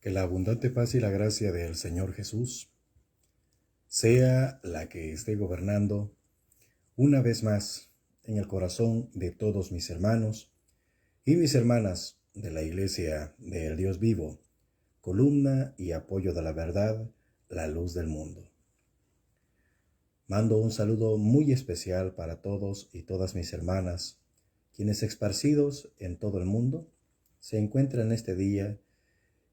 Que la abundante paz y la gracia del Señor Jesús sea la que esté gobernando una vez más en el corazón de todos mis hermanos y mis hermanas de la Iglesia del Dios vivo, columna y apoyo de la verdad, la luz del mundo. Mando un saludo muy especial para todos y todas mis hermanas, quienes esparcidos en todo el mundo se encuentran este día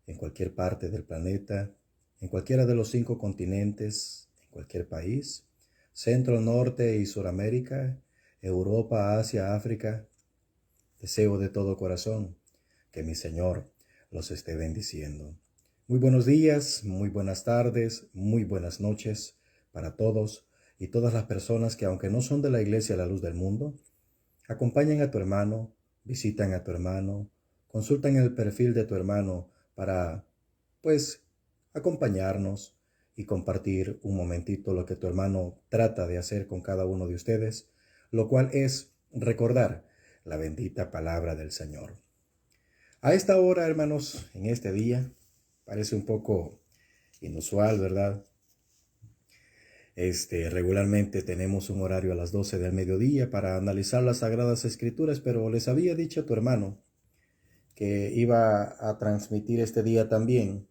en cualquier parte del planeta, en cualquiera de los 5 continentes, en cualquier país, Centro, Norte y Suramérica, Europa, Asia, África. Deseo de todo corazón que mi Señor los esté bendiciendo. Muy buenos días, muy buenas tardes, muy buenas noches para todos y todas las personas que, aunque no son de la Iglesia La Luz del Mundo, acompañan a tu hermano, visitan a tu hermano, consultan el perfil de tu hermano para, acompañarnos y compartir un momentito lo que tu hermano trata de hacer con cada uno de ustedes, lo cual es recordar la bendita palabra del Señor. A esta hora, hermanos, en este día, parece un poco inusual, ¿verdad? Regularmente tenemos un horario a las 12 del mediodía para analizar las Sagradas Escrituras, pero les había dicho a tu hermano que iba a transmitir este día también,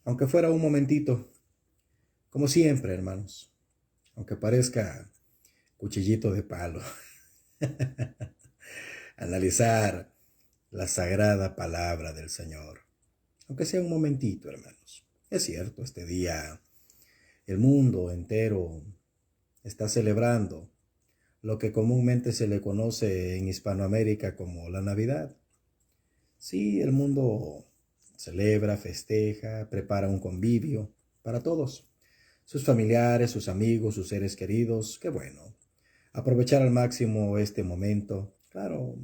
aunque fuera un momentito, como siempre, hermanos, aunque parezca cuchillito de palo, analizar la sagrada palabra del Señor, aunque sea un momentito, hermanos. Es cierto, este día el mundo entero está celebrando lo que comúnmente se le conoce en Hispanoamérica como la Navidad. Sí, el mundo celebra, festeja, prepara un convivio para todos, sus familiares, sus amigos, sus seres queridos. Qué bueno. Aprovechar al máximo este momento. Claro,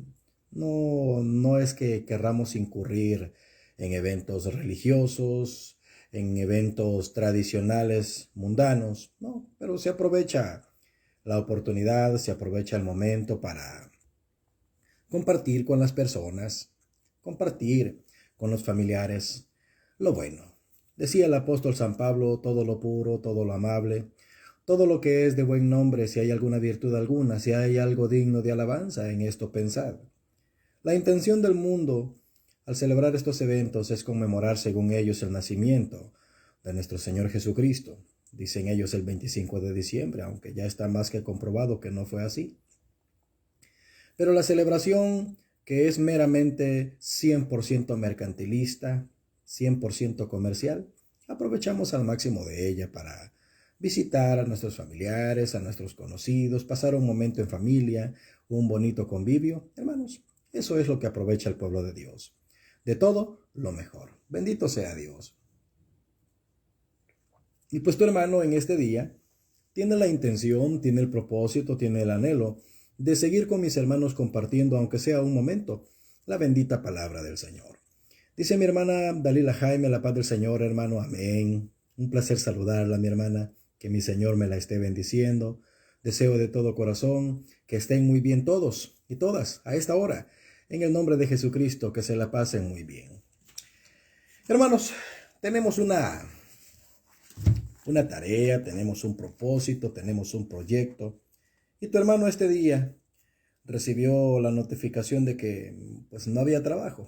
no es que querramos incurrir en eventos religiosos, en eventos tradicionales mundanos, no, pero se aprovecha la oportunidad, se aprovecha el momento para compartir con las personas, compartir con los familiares lo bueno. Decía el apóstol San Pablo: todo lo puro, todo lo amable, todo lo que es de buen nombre, si hay alguna virtud alguna, si hay algo digno de alabanza, en esto pensad. La intención del mundo al celebrar estos eventos es conmemorar, según ellos, el nacimiento de nuestro Señor Jesucristo. Dicen ellos el 25 de diciembre, aunque ya está más que comprobado que no fue así. Pero la celebración, que es meramente 100% mercantilista, 100% comercial, aprovechamos al máximo de ella para visitar a nuestros familiares, a nuestros conocidos, pasar un momento en familia, un bonito convivio. Hermanos, eso es lo que aprovecha el pueblo de Dios. De todo, lo mejor. Bendito sea Dios. Y pues tu hermano en este día tiene la intención, tiene el propósito, tiene el anhelo de seguir con mis hermanos compartiendo, aunque sea un momento, la bendita palabra del Señor. Dice mi hermana Dalila Jaime: la paz del Señor, hermano, amén. Un placer saludarla, mi hermana, que mi Señor me la esté bendiciendo. Deseo de todo corazón que estén muy bien todos y todas a esta hora. En el nombre de Jesucristo, que se la pasen muy bien. Hermanos, tenemos una tarea, tenemos un propósito, tenemos un proyecto. Y tu hermano este día recibió la notificación de que pues no había trabajo.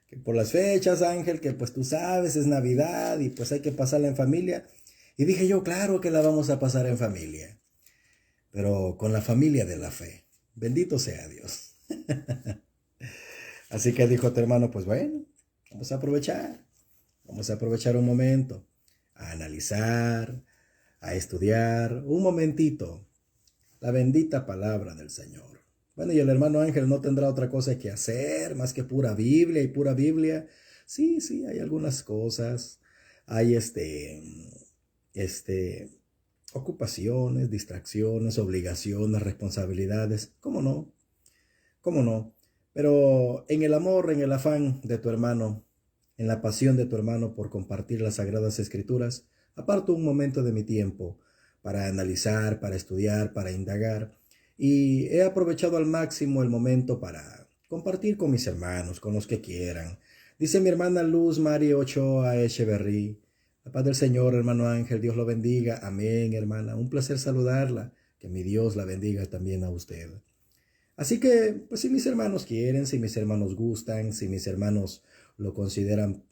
Que por las fechas, Ángel, que pues tú sabes, es Navidad y pues hay que pasarla en familia. Y dije yo, claro que la vamos a pasar en familia, pero con la familia de la fe. Bendito sea Dios. Así que dijo tu hermano: pues bueno, vamos a aprovechar un momento, a analizar, a estudiar un momentito la bendita palabra del Señor. Bueno, y el hermano Ángel no tendrá otra cosa que hacer más que pura Biblia y pura Biblia. Sí, hay algunas cosas, hay ocupaciones, distracciones, obligaciones, responsabilidades. ¿Cómo no? ¿Cómo no? Pero en el amor, en el afán de tu hermano, en la pasión de tu hermano por compartir las Sagradas Escrituras, aparto un momento de mi tiempo para analizar, para estudiar, para indagar, y he aprovechado al máximo el momento para compartir con mis hermanos, con los que quieran. Dice mi hermana Luz María Ochoa Echeverry. La paz del Señor, hermano Ángel, Dios lo bendiga. Amén, hermana. Un placer saludarla. Que mi Dios la bendiga también a usted. Así que, pues si mis hermanos quieren, si mis hermanos gustan, si mis hermanos lo consideran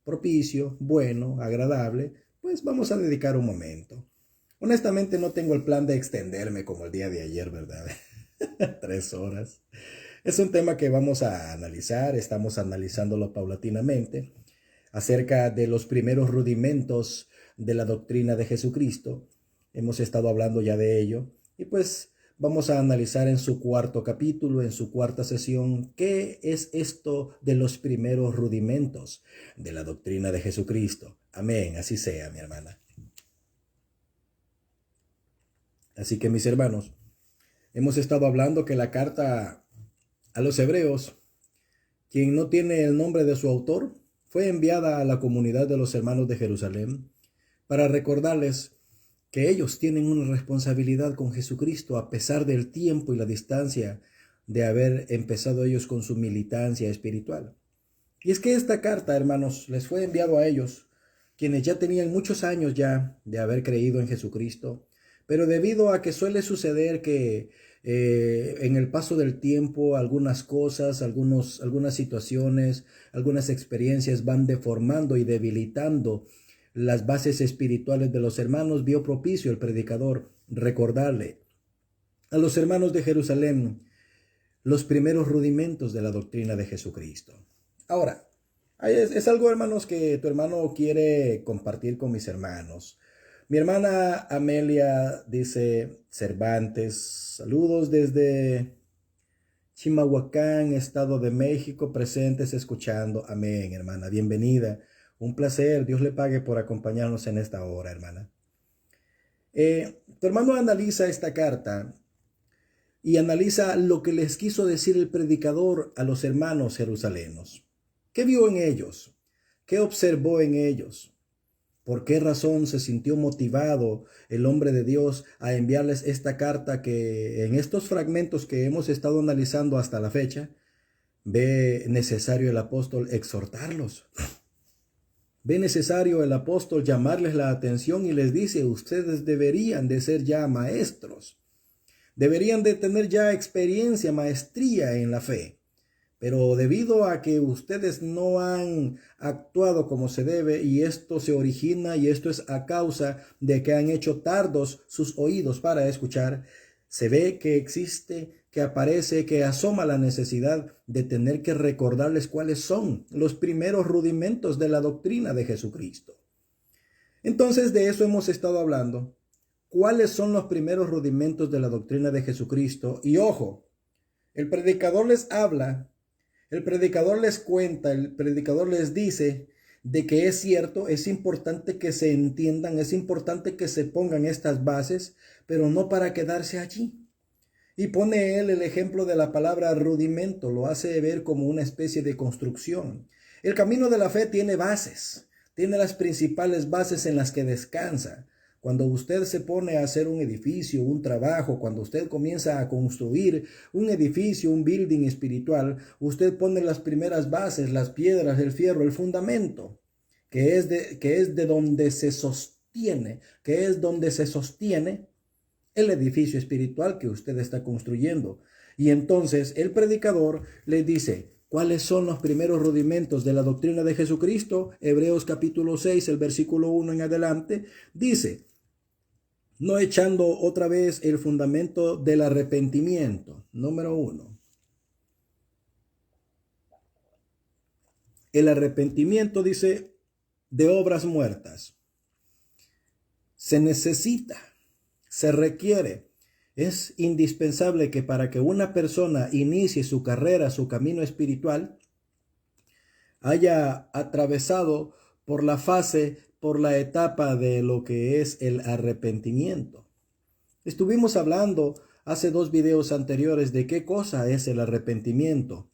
propicio, bueno, agradable, pues vamos a dedicar un momento. Honestamente no tengo el plan de extenderme como el día de ayer, ¿verdad? 3 horas. Es un tema que vamos a analizar, estamos analizándolo paulatinamente, acerca de los primeros rudimentos de la doctrina de Jesucristo. Hemos estado hablando ya de ello y pues vamos a analizar en su cuarto capítulo, en su cuarta sesión, qué es esto de los primeros rudimentos de la doctrina de Jesucristo. Amén, así sea, mi hermana. Así que, mis hermanos, hemos estado hablando que la carta a los hebreos, quien no tiene el nombre de su autor, fue enviada a la comunidad de los hermanos de Jerusalén para recordarles que ellos tienen una responsabilidad con Jesucristo a pesar del tiempo y la distancia de haber empezado ellos con su militancia espiritual. Y es que esta carta, hermanos, les fue enviado a ellos, quienes ya tenían muchos años ya de haber creído en Jesucristo, pero debido a que suele suceder que en el paso del tiempo algunas cosas, algunas situaciones, algunas experiencias van deformando y debilitando las bases espirituales de los hermanos, vio propicio el predicador recordarle a los hermanos de Jerusalén los primeros rudimentos de la doctrina de Jesucristo. Ahora, es algo, hermanos, que tu hermano quiere compartir con mis hermanos. Mi hermana Amelia dice Cervantes, saludos desde Chimalhuacán, Estado de México, presentes escuchando. Amén, hermana, bienvenida. Un placer, Dios le pague por acompañarnos en esta hora, hermana. Tu hermano analiza esta carta y analiza lo que les quiso decir el predicador a los hermanos jerusalenos. ¿Qué vio en ellos? ¿Qué observó en ellos? ¿Por qué razón se sintió motivado el hombre de Dios a enviarles esta carta que en estos fragmentos que hemos estado analizando hasta la fecha, ve necesario el apóstol exhortarlos? Ve necesario el apóstol llamarles la atención y les dice, ustedes deberían de ser ya maestros, deberían de tener ya experiencia, maestría en la fe. Pero debido a que ustedes no han actuado como se debe, y esto se origina y esto es a causa de que han hecho tardos sus oídos para escuchar, se ve que existe, que aparece, que asoma la necesidad de tener que recordarles cuáles son los primeros rudimentos de la doctrina de Jesucristo. Entonces de eso hemos estado hablando. ¿Cuáles son los primeros rudimentos de la doctrina de Jesucristo? Y ojo, el predicador les habla. El predicador les cuenta, el predicador les dice de que es cierto, es importante que se entiendan, es importante que se pongan estas bases, pero no para quedarse allí. Y pone él el ejemplo de la palabra rudimento, lo hace ver como una especie de construcción. El camino de la fe tiene bases, tiene las principales bases en las que descansa. Cuando usted se pone a hacer un edificio, un trabajo, cuando usted comienza a construir un edificio, un building espiritual, usted pone las primeras bases, las piedras, el fierro, el fundamento, que es de donde se sostiene, el edificio espiritual que usted está construyendo. Y entonces el predicador le dice, ¿cuáles son los primeros rudimentos de la doctrina de Jesucristo? Hebreos capítulo 6, el versículo 1 en adelante, dice, no echando otra vez el fundamento del arrepentimiento. Número 1. El arrepentimiento, dice, de obras muertas. Se necesita, se requiere, es indispensable que para que una persona inicie su carrera, su camino espiritual, haya atravesado por la etapa de lo que es el arrepentimiento. Estuvimos hablando hace 2 videos anteriores de qué cosa es el arrepentimiento.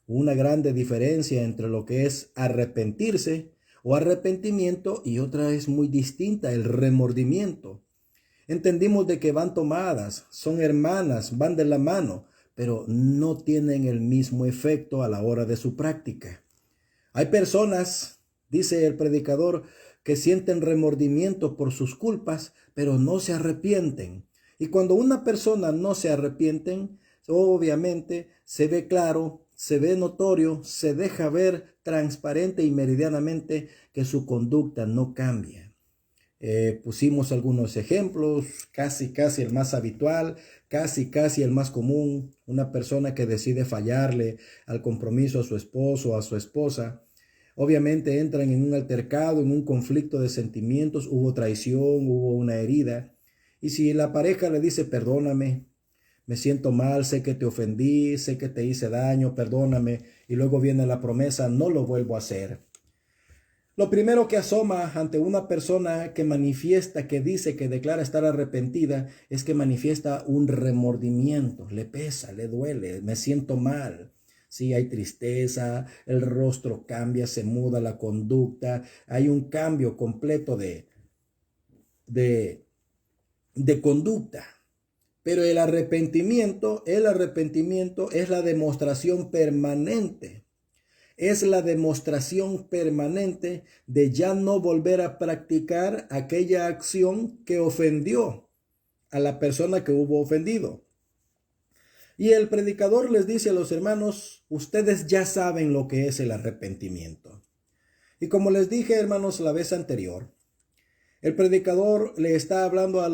Una grande diferencia entre lo que es arrepentirse o arrepentimiento y otra es muy distinta, el remordimiento. Entendimos de que van tomadas, son hermanas, van de la mano, pero no tienen el mismo efecto a la hora de su práctica. Hay personas, dice el predicador, que sienten remordimiento por sus culpas, pero no se arrepienten. Y cuando una persona no se arrepiente, obviamente se ve claro, se ve notorio, se deja ver transparente y meridianamente que su conducta no cambia. Pusimos algunos ejemplos, casi el más habitual, casi el más común. Una persona que decide fallarle al compromiso a su esposo o a su esposa. Obviamente entran en un altercado, en un conflicto de sentimientos, hubo traición, hubo una herida. Y si la pareja le dice, perdóname, me siento mal, sé que te ofendí, sé que te hice daño, perdóname, y luego viene la promesa, no lo vuelvo a hacer. Lo primero que asoma ante una persona que manifiesta, que dice, que declara estar arrepentida, es que manifiesta un remordimiento, le pesa, le duele, me siento mal. Sí, hay tristeza, el rostro cambia, se muda la conducta, hay un cambio completo de conducta. Pero el arrepentimiento es la demostración permanente. Es la demostración permanente de ya no volver a practicar aquella acción que ofendió a la persona que hubo ofendido. Y el predicador les dice a los hermanos, ustedes ya saben lo que es el arrepentimiento. Y como les dije, hermanos, la vez anterior, el predicador le está hablando a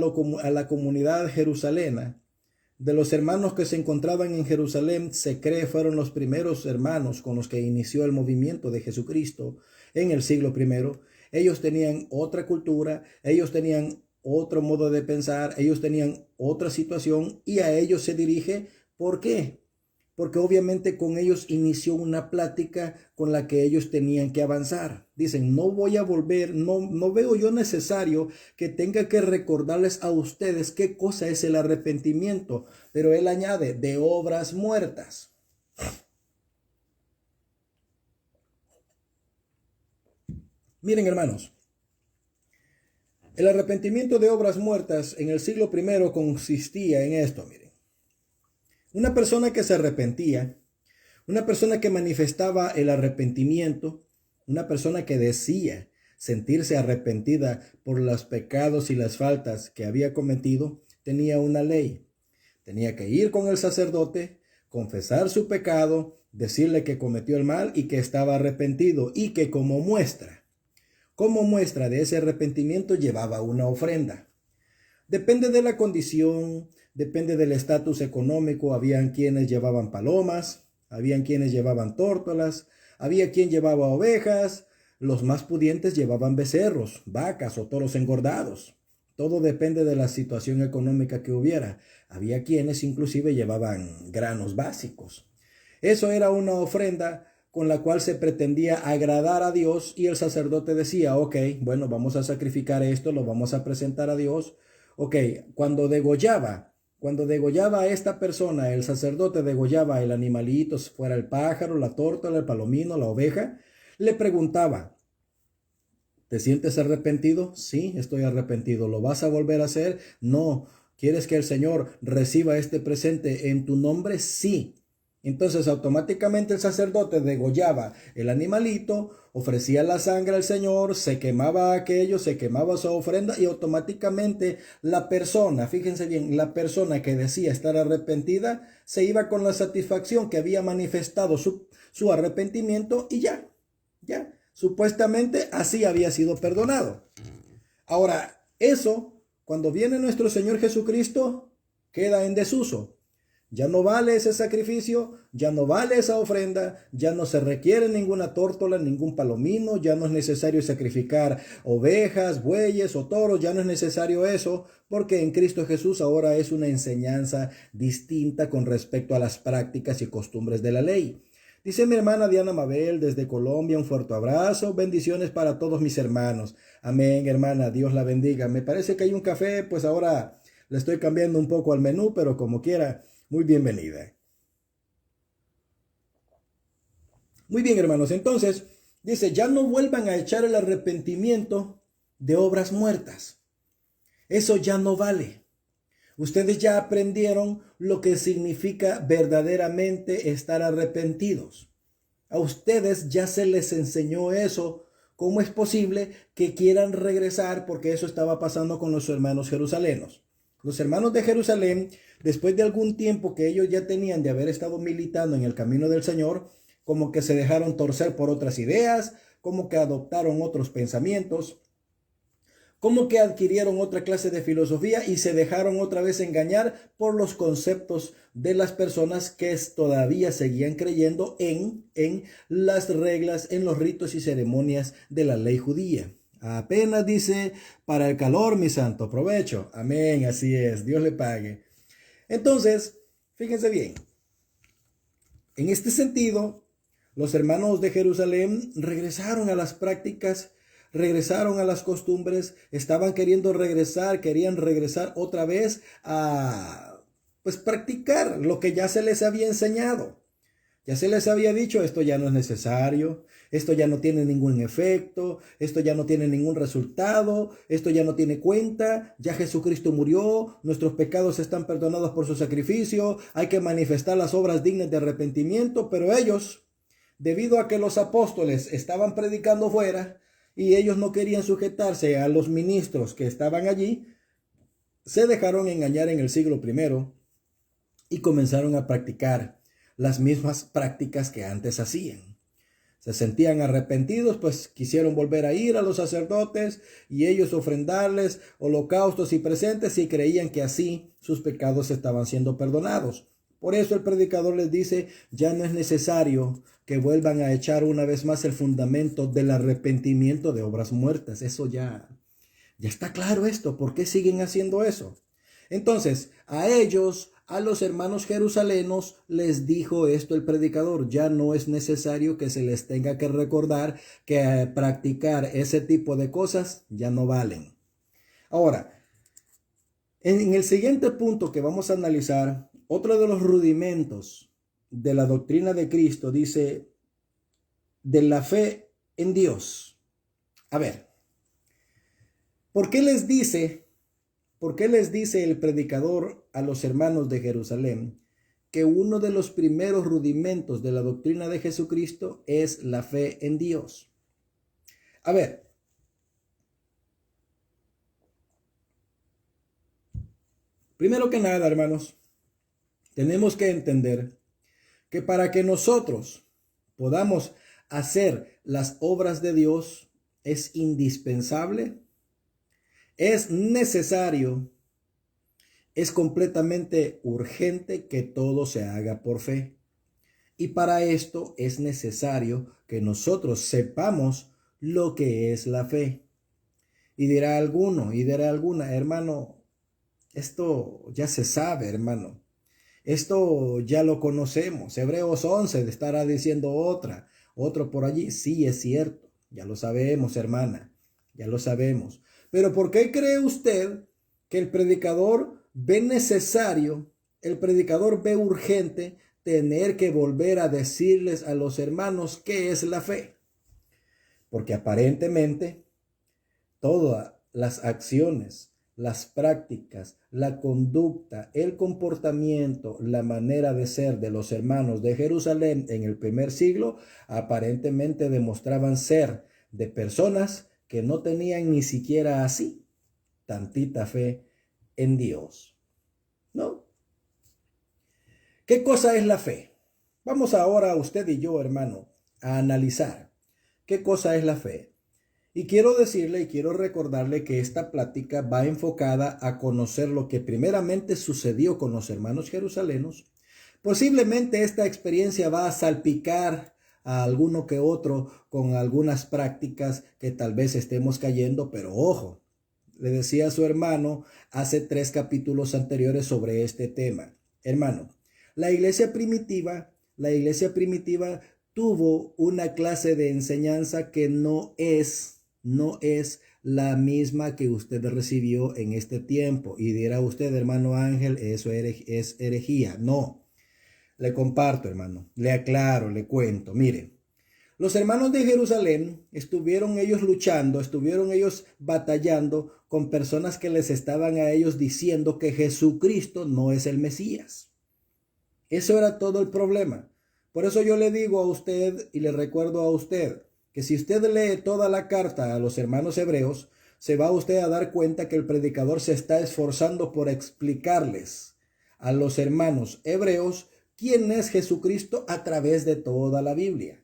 la comunidad jerusalena, de los hermanos que se encontraban en Jerusalén. Se cree fueron los primeros hermanos con los que inició el movimiento de Jesucristo en el siglo I. Ellos tenían otra cultura, ellos tenían otro modo de pensar, ellos tenían otra situación y a ellos se dirige. ¿Por qué? Porque obviamente con ellos inició una plática con la que ellos tenían que avanzar. Dicen, no voy a volver, no veo yo necesario que tenga que recordarles a ustedes qué cosa es el arrepentimiento. Pero él añade, de obras muertas. Miren, hermanos, el arrepentimiento de obras muertas en el siglo I consistía en esto, miren. Una persona que se arrepentía, una persona que manifestaba el arrepentimiento, una persona que decía sentirse arrepentida por los pecados y las faltas que había cometido, tenía una ley. Tenía que ir con el sacerdote, confesar su pecado, decirle que cometió el mal y que estaba arrepentido y que como muestra de ese arrepentimiento llevaba una ofrenda. Depende de la condición, depende del estatus económico. Habían quienes llevaban palomas, habían quienes llevaban tórtolas, había quien llevaba ovejas, los más pudientes llevaban becerros, vacas o toros engordados. Todo depende de la situación económica que hubiera. Había quienes inclusive llevaban granos básicos. Eso era una ofrenda con la cual se pretendía agradar a Dios y el sacerdote decía, ok, bueno, vamos a sacrificar esto, lo vamos a presentar a Dios. Ok, cuando degollaba a esta persona, el sacerdote degollaba el animalito, fuera el pájaro, la tórtola, el palomino, la oveja, le preguntaba, ¿te sientes arrepentido? Sí, estoy arrepentido. ¿Lo vas a volver a hacer? No. ¿Quieres que el Señor reciba este presente en tu nombre? Sí. Entonces automáticamente el sacerdote degollaba el animalito, ofrecía la sangre al Señor, se quemaba aquello, se quemaba su ofrenda y automáticamente la persona, fíjense bien, la persona que decía estar arrepentida se iba con la satisfacción que había manifestado su arrepentimiento y ya. Supuestamente así había sido perdonado. Ahora, eso, cuando viene nuestro Señor Jesucristo, queda en desuso. Ya no vale ese sacrificio, ya no vale esa ofrenda, ya no se requiere ninguna tórtola, ningún palomino, ya no es necesario sacrificar ovejas, bueyes o toros, ya no es necesario eso, porque en Cristo Jesús ahora es una enseñanza distinta con respecto a las prácticas y costumbres de la ley. Dice mi hermana Diana Mabel desde Colombia, un fuerte abrazo, bendiciones para todos mis hermanos. Amén, hermana, Dios la bendiga. Me parece que hay un café, pues ahora le estoy cambiando un poco al menú, pero como quiera, muy bienvenida. Muy bien, hermanos, entonces dice, ya no vuelvan a echar el arrepentimiento de obras muertas. Eso ya no vale. Ustedes ya aprendieron lo que significa verdaderamente estar arrepentidos. A ustedes ya se les enseñó eso. ¿Cómo es posible que quieran regresar? Porque eso estaba pasando con los hermanos jerusalenos. Los hermanos de Jerusalén, después de algún tiempo que ellos ya tenían de haber estado militando en el camino del Señor, como que se dejaron torcer por otras ideas, como que adoptaron otros pensamientos, como que adquirieron otra clase de filosofía y se dejaron otra vez engañar por los conceptos de las personas que todavía seguían creyendo en las reglas, en los ritos y ceremonias de la ley judía. Apenas dice, para el calor, mi santo, provecho. Amén, así es, Dios le pague. Entonces, fíjense bien, en este sentido, los hermanos de Jerusalén regresaron a las prácticas, regresaron a las costumbres, estaban queriendo regresar, querían regresar otra vez a pues practicar lo que ya se les había enseñado. Ya se les había dicho, esto ya no es necesario, esto ya no tiene ningún efecto, esto ya no tiene ningún resultado, esto ya no tiene cuenta, ya Jesucristo murió, nuestros pecados están perdonados por su sacrificio, hay que manifestar las obras dignas de arrepentimiento, pero ellos, debido a que los apóstoles estaban predicando fuera y ellos no querían sujetarse a los ministros que estaban allí, se dejaron engañar en el siglo I y comenzaron a practicar las mismas prácticas que antes hacían. Se sentían arrepentidos, pues quisieron volver a ir a los sacerdotes y ellos ofrendarles holocaustos y presentes y creían que así sus pecados estaban siendo perdonados. Por eso el predicador les dice, ya no es necesario que vuelvan a echar una vez más el fundamento del arrepentimiento de obras muertas. Eso ya está claro esto. ¿Por qué siguen haciendo eso? Entonces, a ellos, a los hermanos jerusalenos, les dijo esto el predicador, ya no es necesario que se les tenga que recordar que practicar ese tipo de cosas ya no valen. Ahora, en el siguiente punto que vamos a analizar, otro de los rudimentos de la doctrina de Cristo dice, de la fe en Dios. A ver, ¿por qué les dice el predicador a los hermanos de Jerusalén que uno de los primeros rudimentos de la doctrina de Jesucristo es la fe en Dios? A ver, primero que nada, hermanos, tenemos que entender que para que nosotros podamos hacer las obras de Dios es indispensable, es necesario, es completamente urgente que todo se haga por fe. Y para esto es necesario que nosotros sepamos lo que es la fe. Y dirá alguno, y dirá alguna, hermano, esto ya se sabe, hermano. Esto ya lo conocemos. Hebreos 11 estará diciendo otro por allí. Sí, es cierto. Ya lo sabemos, hermana. Ya lo sabemos. Pero ¿por qué cree usted que el predicador ve necesario, el predicador ve urgente tener que volver a decirles a los hermanos qué es la fe? Porque aparentemente todas las acciones, las prácticas, la conducta, el comportamiento, la manera de ser de los hermanos de Jerusalén en el primer siglo aparentemente demostraban ser de personas que no tenían ni siquiera así tantita fe en Dios, ¿no? ¿Qué cosa es la fe? Vamos ahora usted y yo, hermano, a analizar qué cosa es la fe. Y quiero decirle y quiero recordarle que esta plática va enfocada a conocer lo que primeramente sucedió con los hermanos jerusalenos. Posiblemente esta experiencia va a salpicar a alguno que otro con algunas prácticas que tal vez estemos cayendo, pero ojo, le decía a su hermano hace 3 capítulos anteriores sobre este tema. Hermano, la iglesia primitiva tuvo una clase de enseñanza que no es la misma que usted recibió en este tiempo. Y dirá usted, hermano Ángel, eso es herejía. No, le comparto, hermano, le aclaro, le cuento. Mire, Los hermanos de Jerusalén estuvieron ellos luchando, estuvieron ellos batallando con personas que les estaban a ellos diciendo que Jesucristo no es el Mesías. Eso era todo el problema. Por eso yo le digo a usted y le recuerdo a usted que si usted lee toda la carta a los hermanos hebreos, se va usted a dar cuenta que el predicador se está esforzando por explicarles a los hermanos hebreos quién es Jesucristo a través de toda la Biblia.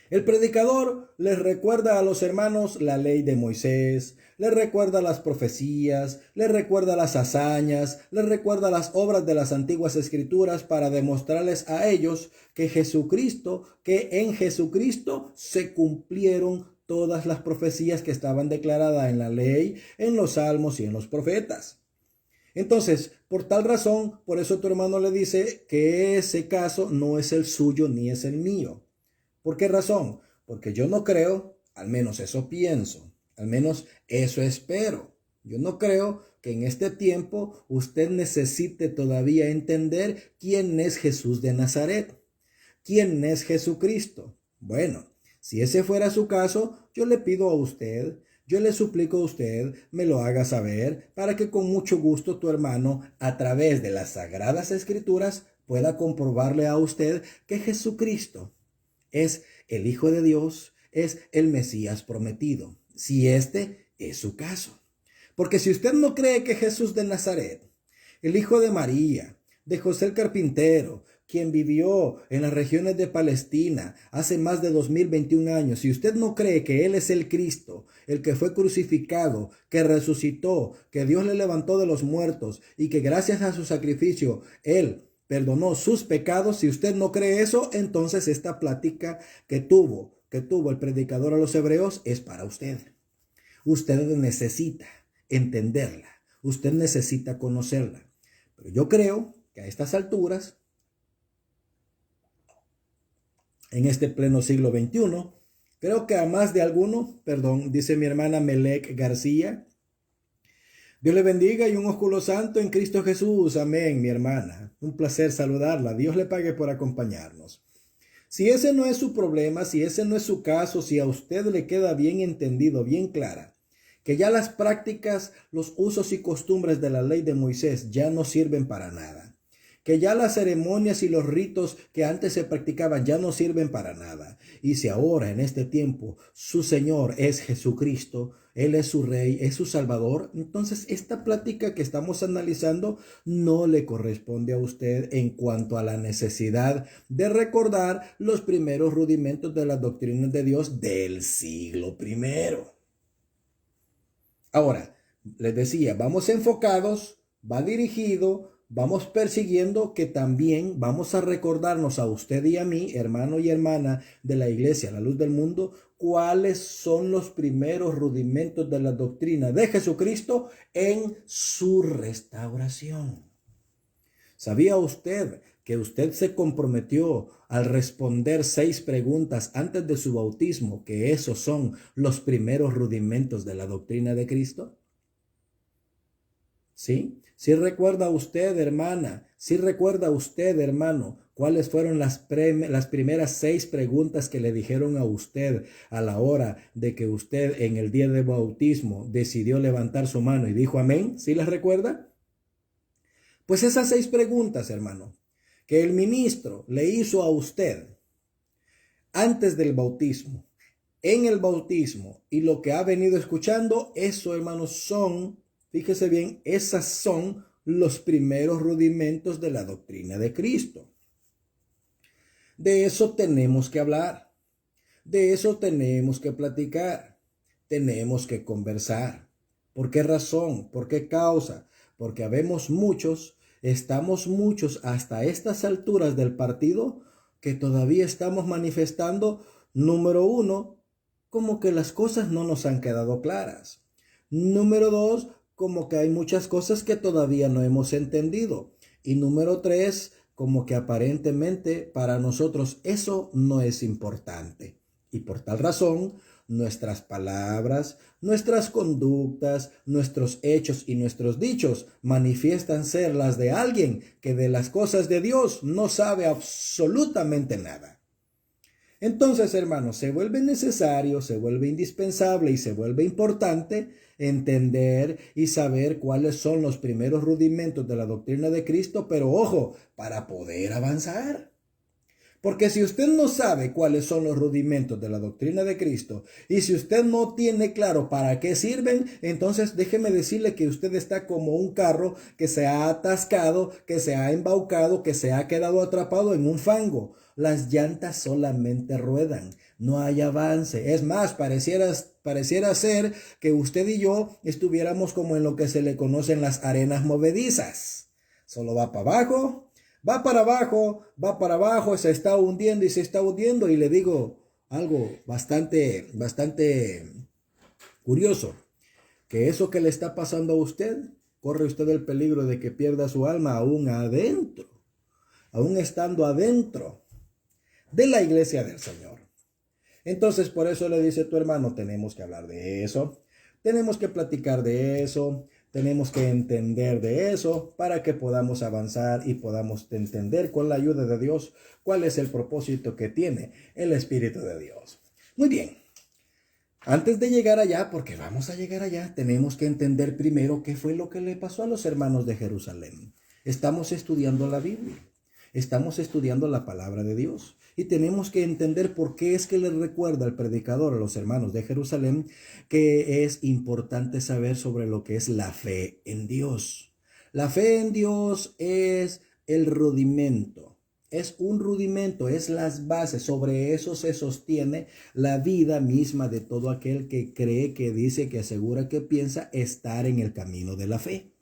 El predicador les recuerda a los hermanos la ley de Moisés, les recuerda las profecías, les recuerda las hazañas, les recuerda las obras de las antiguas escrituras para demostrarles a ellos que en Jesucristo se cumplieron todas las profecías que estaban declaradas en la ley, en los salmos y en los profetas. Entonces, por tal razón, por eso tu hermano le dice que ese caso no es el suyo ni es el mío. ¿Por qué razón? Porque yo no creo, al menos eso pienso, al menos eso espero. Yo no creo que en este tiempo usted necesite todavía entender quién es Jesús de Nazaret, quién es Jesucristo. Bueno, si ese fuera su caso, yo le pido a usted, yo le suplico a usted, me lo haga saber para que con mucho gusto tu hermano, a través de las Sagradas Escrituras, pueda comprobarle a usted que Jesucristo es el Hijo de Dios, es el Mesías prometido, si este es su caso. Porque si usted no cree que Jesús de Nazaret, el hijo de María, de José el carpintero, quien vivió en las regiones de Palestina hace más de 2021 años, si usted no cree que Él es el Cristo, el que fue crucificado, que resucitó, que Dios le levantó de los muertos y que gracias a su sacrificio Él perdonó sus pecados, si usted no cree eso, entonces esta plática que tuvo el predicador a los hebreos es para usted. Usted necesita entenderla, usted necesita conocerla. Pero yo creo que a estas alturas, en este pleno siglo XXI, creo que a más de alguno, dice mi hermana Melec García, Dios le bendiga y un ósculo santo en Cristo Jesús. Amén, mi hermana. Un placer saludarla. Dios le pague por acompañarnos. Si ese no es su problema, si ese no es su caso, si a usted le queda bien entendido, bien clara, que ya las prácticas, los usos y costumbres de la ley de Moisés ya no sirven para nada, que ya las ceremonias y los ritos que antes se practicaban ya no sirven para nada, y si ahora en este tiempo su Señor es Jesucristo, Él es su Rey, es su Salvador, entonces esta plática que estamos analizando no le corresponde a usted en cuanto a la necesidad de recordar los primeros rudimentos de las doctrinas de Dios del siglo primero. Ahora, les decía, vamos enfocados, va dirigido, vamos persiguiendo que también vamos a recordarnos a usted y a mí, hermano y hermana de la iglesia, la luz del mundo, cuáles son los primeros rudimentos de la doctrina de Jesucristo en su restauración. ¿Sabía usted que usted se comprometió al responder 6 preguntas antes de su bautismo, que esos son los primeros rudimentos de la doctrina de Cristo? ¿Sí? ¿Sí recuerda usted, hermana? ¿Sí recuerda usted, hermano, cuáles fueron las primeras 6 preguntas que le dijeron a usted a la hora de que usted en el día de bautismo decidió levantar su mano y dijo amén? ¿Sí las recuerda? Pues esas 6 preguntas, hermano, que el ministro le hizo a usted antes del bautismo, en el bautismo y lo que ha venido escuchando, eso, hermanos, fíjese bien, esas son los primeros rudimentos de la doctrina de Cristo. De eso tenemos que hablar, de eso tenemos que platicar, tenemos que conversar. ¿Por qué razón? ¿Por qué causa? Porque estamos muchos hasta estas alturas del partido que todavía estamos manifestando, número 1, como que las cosas no nos han quedado claras. Número 2, como que hay muchas cosas que todavía no hemos entendido. Y número 3, como que aparentemente para nosotros eso no es importante. Y por tal razón, nuestras palabras, nuestras conductas, nuestros hechos y nuestros dichos manifiestan ser las de alguien que de las cosas de Dios no sabe absolutamente nada. Entonces, hermanos, se vuelve necesario, se vuelve indispensable y se vuelve importante entender y saber cuáles son los primeros rudimentos de la doctrina de Cristo, pero ojo, para poder avanzar. Porque si usted no sabe cuáles son los rudimentos de la doctrina de Cristo y si usted no tiene claro para qué sirven, entonces déjeme decirle que usted está como un carro que se ha atascado, que se ha embaucado, que se ha quedado atrapado en un fango. Las llantas solamente ruedan, no hay avance. Es más, pareciera ser que usted y yo estuviéramos como en lo que se le conocen las arenas movedizas. Solo va para abajo. Va para abajo, se está hundiendo y se está hundiendo. Y le digo algo bastante curioso, que eso que le está pasando a usted, corre usted el peligro de que pierda su alma aún adentro, aún estando adentro de la iglesia del Señor. Entonces, por eso le dice tu hermano, tenemos que hablar de eso, tenemos que platicar de eso. Tenemos que entender de eso para que podamos avanzar y podamos entender con la ayuda de Dios cuál es el propósito que tiene el Espíritu de Dios. Muy bien. Antes de llegar allá, porque vamos a llegar allá, tenemos que entender primero qué fue lo que le pasó a los hermanos de Jerusalén. Estamos estudiando la Biblia. Estamos estudiando la palabra de Dios y tenemos que entender por qué es que les recuerda el predicador a los hermanos de Jerusalén que es importante saber sobre lo que es la fe en Dios. La fe en Dios es el rudimento, es un rudimento, es las bases, sobre eso se sostiene la vida misma de todo aquel que cree, que dice, que asegura, que piensa estar en el camino de la fe.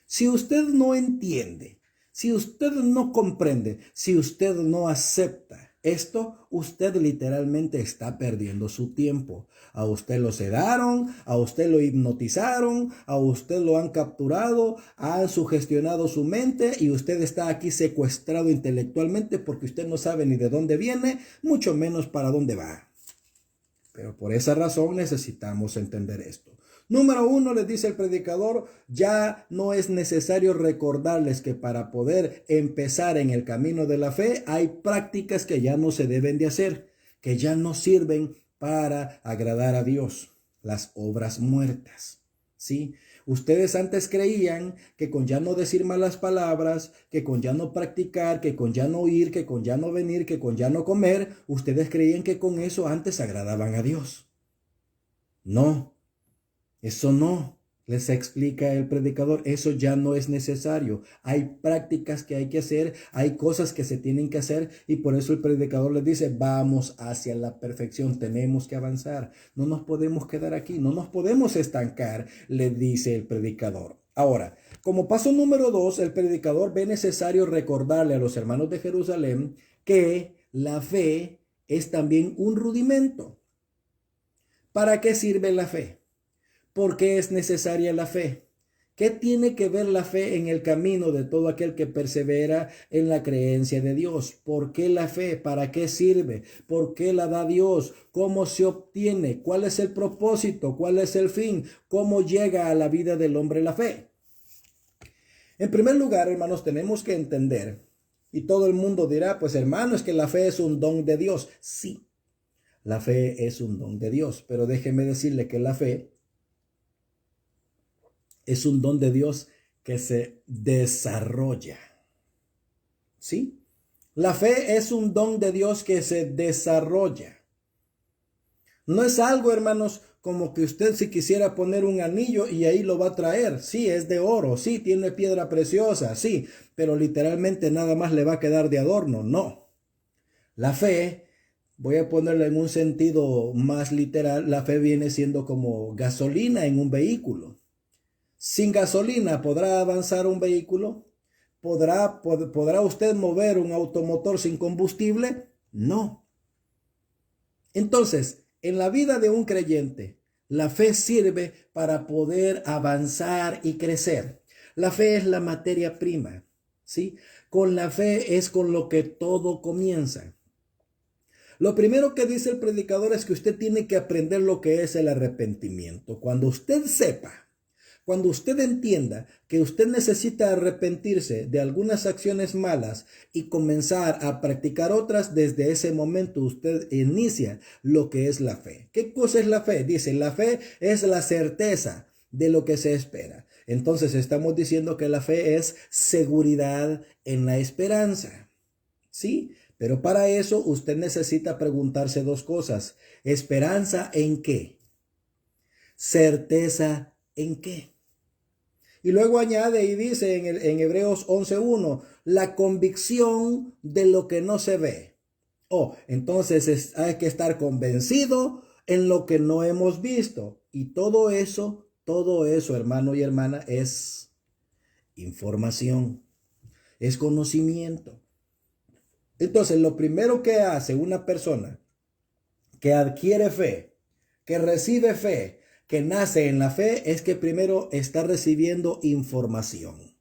Si usted no entiende, si usted no comprende, si usted no acepta esto, usted literalmente está perdiendo su tiempo. A usted lo sedaron, a usted lo hipnotizaron, a usted lo han capturado, han sugestionado su mente y usted está aquí secuestrado intelectualmente porque usted no sabe ni de dónde viene, mucho menos para dónde va. Pero por esa razón necesitamos entender esto. Número 1, les dice el predicador, ya no es necesario recordarles que para poder empezar en el camino de la fe hay prácticas que ya no se deben de hacer, que ya no sirven para agradar a Dios, las obras muertas. ¿Sí? Ustedes antes creían que con ya no decir malas palabras, que con ya no practicar, que con ya no ir, que con ya no venir, que con ya no comer, ustedes creían que con eso antes agradaban a Dios. No. Eso no, les explica el predicador, eso ya no es necesario. Hay prácticas que hay que hacer, hay cosas que se tienen que hacer y por eso el predicador les dice, vamos hacia la perfección, tenemos que avanzar, no nos podemos quedar aquí, no nos podemos estancar, le dice el predicador. Ahora, como paso número 2, el predicador ve necesario recordarle a los hermanos de Jerusalén que la fe es también un rudimento. ¿Para qué sirve la fe? ¿Por qué es necesaria la fe? ¿Qué tiene que ver la fe en el camino de todo aquel que persevera en la creencia de Dios? ¿Por qué la fe? ¿Para qué sirve? ¿Por qué la da Dios? ¿Cómo se obtiene? ¿Cuál es el propósito? ¿Cuál es el fin? ¿Cómo llega a la vida del hombre la fe? En primer lugar, hermanos, tenemos que entender, y todo el mundo dirá, pues hermano, es que la fe es un don de Dios. Sí, la fe es un don de Dios, pero déjeme decirle que la fe es un don de Dios que se desarrolla. ¿Sí? La fe es un don de Dios que se desarrolla. No es algo, hermanos, como que usted si quisiera poner un anillo y ahí lo va a traer. Sí, es de oro, sí, tiene piedra preciosa, sí, pero literalmente nada más le va a quedar de adorno. No. La fe, voy a ponerla en un sentido más literal, la fe viene siendo como gasolina en un vehículo. ¿Sin gasolina podrá avanzar un vehículo? ¿Podrá usted mover un automotor sin combustible? No. Entonces, en la vida de un creyente, la fe sirve para poder avanzar y crecer. La fe es la materia prima, ¿sí? Con la fe es con lo que todo comienza. Lo primero que dice el predicador es que usted tiene que aprender lo que es el arrepentimiento. Cuando usted sepa Cuando usted entienda que usted necesita arrepentirse de algunas acciones malas y comenzar a practicar otras, desde ese momento usted inicia lo que es la fe. ¿Qué cosa es la fe? Dice, la fe es la certeza de lo que se espera. Entonces estamos diciendo que la fe es seguridad en la esperanza. ¿Sí? Pero para eso usted necesita preguntarse dos cosas. ¿Esperanza en qué? ¿Certeza en qué? Y luego añade y dice en Hebreos 11:1, la convicción de lo que no se ve. Entonces hay que estar convencido en lo que no hemos visto. Y todo eso, hermano y hermana, es información, es conocimiento. Entonces, lo primero que hace una persona que adquiere fe, que recibe fe, que nace en la fe, es que primero está recibiendo información.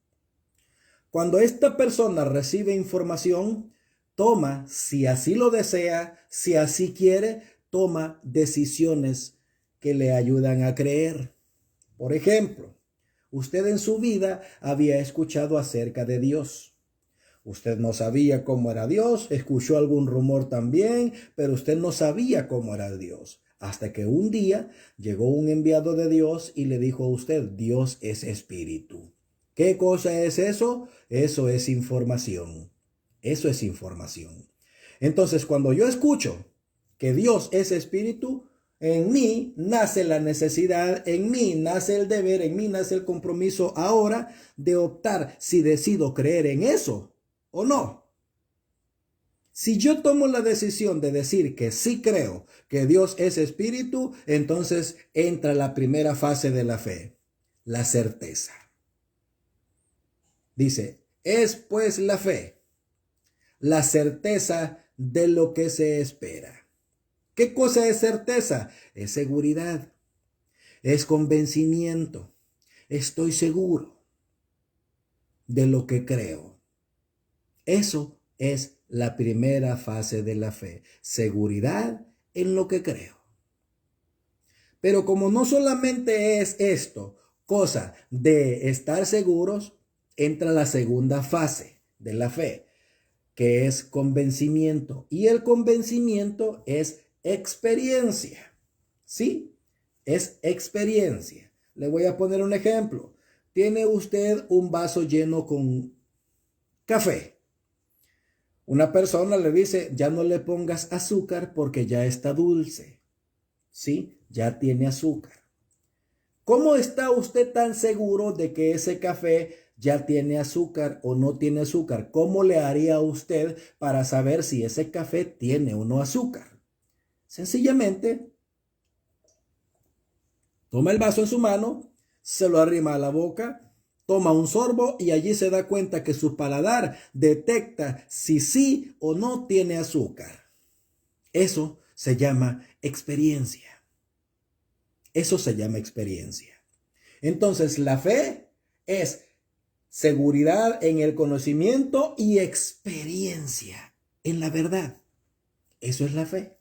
Cuando esta persona recibe información, toma, si así lo desea, si así quiere, toma decisiones que le ayudan a creer. Por ejemplo, usted en su vida había escuchado acerca de Dios. Usted no sabía cómo era Dios, escuchó algún rumor también, pero usted no sabía cómo era Dios. Hasta que un día llegó un enviado de Dios y le dijo a usted, Dios es espíritu. ¿Qué cosa es eso? Eso es información. Eso es información. Entonces, cuando yo escucho que Dios es espíritu, en mí nace la necesidad, en mí nace el deber, en mí nace el compromiso ahora de optar si decido creer en eso o no. Si yo tomo la decisión de decir que sí creo que Dios es espíritu, entonces entra la primera fase de la fe, la certeza. Dice, es pues la fe, la certeza de lo que se espera. ¿Qué cosa es certeza? Es seguridad, es convencimiento. Estoy seguro de lo que creo. Eso es la primera fase de la fe, seguridad en lo que creo. Pero como no solamente es esto, cosa de estar seguros, entra la segunda fase de la fe, que es convencimiento. Y el convencimiento es experiencia. ¿Sí? Es experiencia. Le voy a poner un ejemplo. Tiene usted un vaso lleno con café. Una persona le dice, ya no le pongas azúcar porque ya está dulce. ¿Sí? Ya tiene azúcar. ¿Cómo está usted tan seguro de que ese café ya tiene azúcar o no tiene azúcar? ¿Cómo le haría usted para saber si ese café tiene o no azúcar? Sencillamente, toma el vaso en su mano, se lo arrima a la boca, toma un sorbo y allí se da cuenta que su paladar detecta si sí o no tiene azúcar. Eso se llama experiencia. Eso se llama experiencia. Entonces, la fe es seguridad en el conocimiento y experiencia en la verdad. Eso es la fe.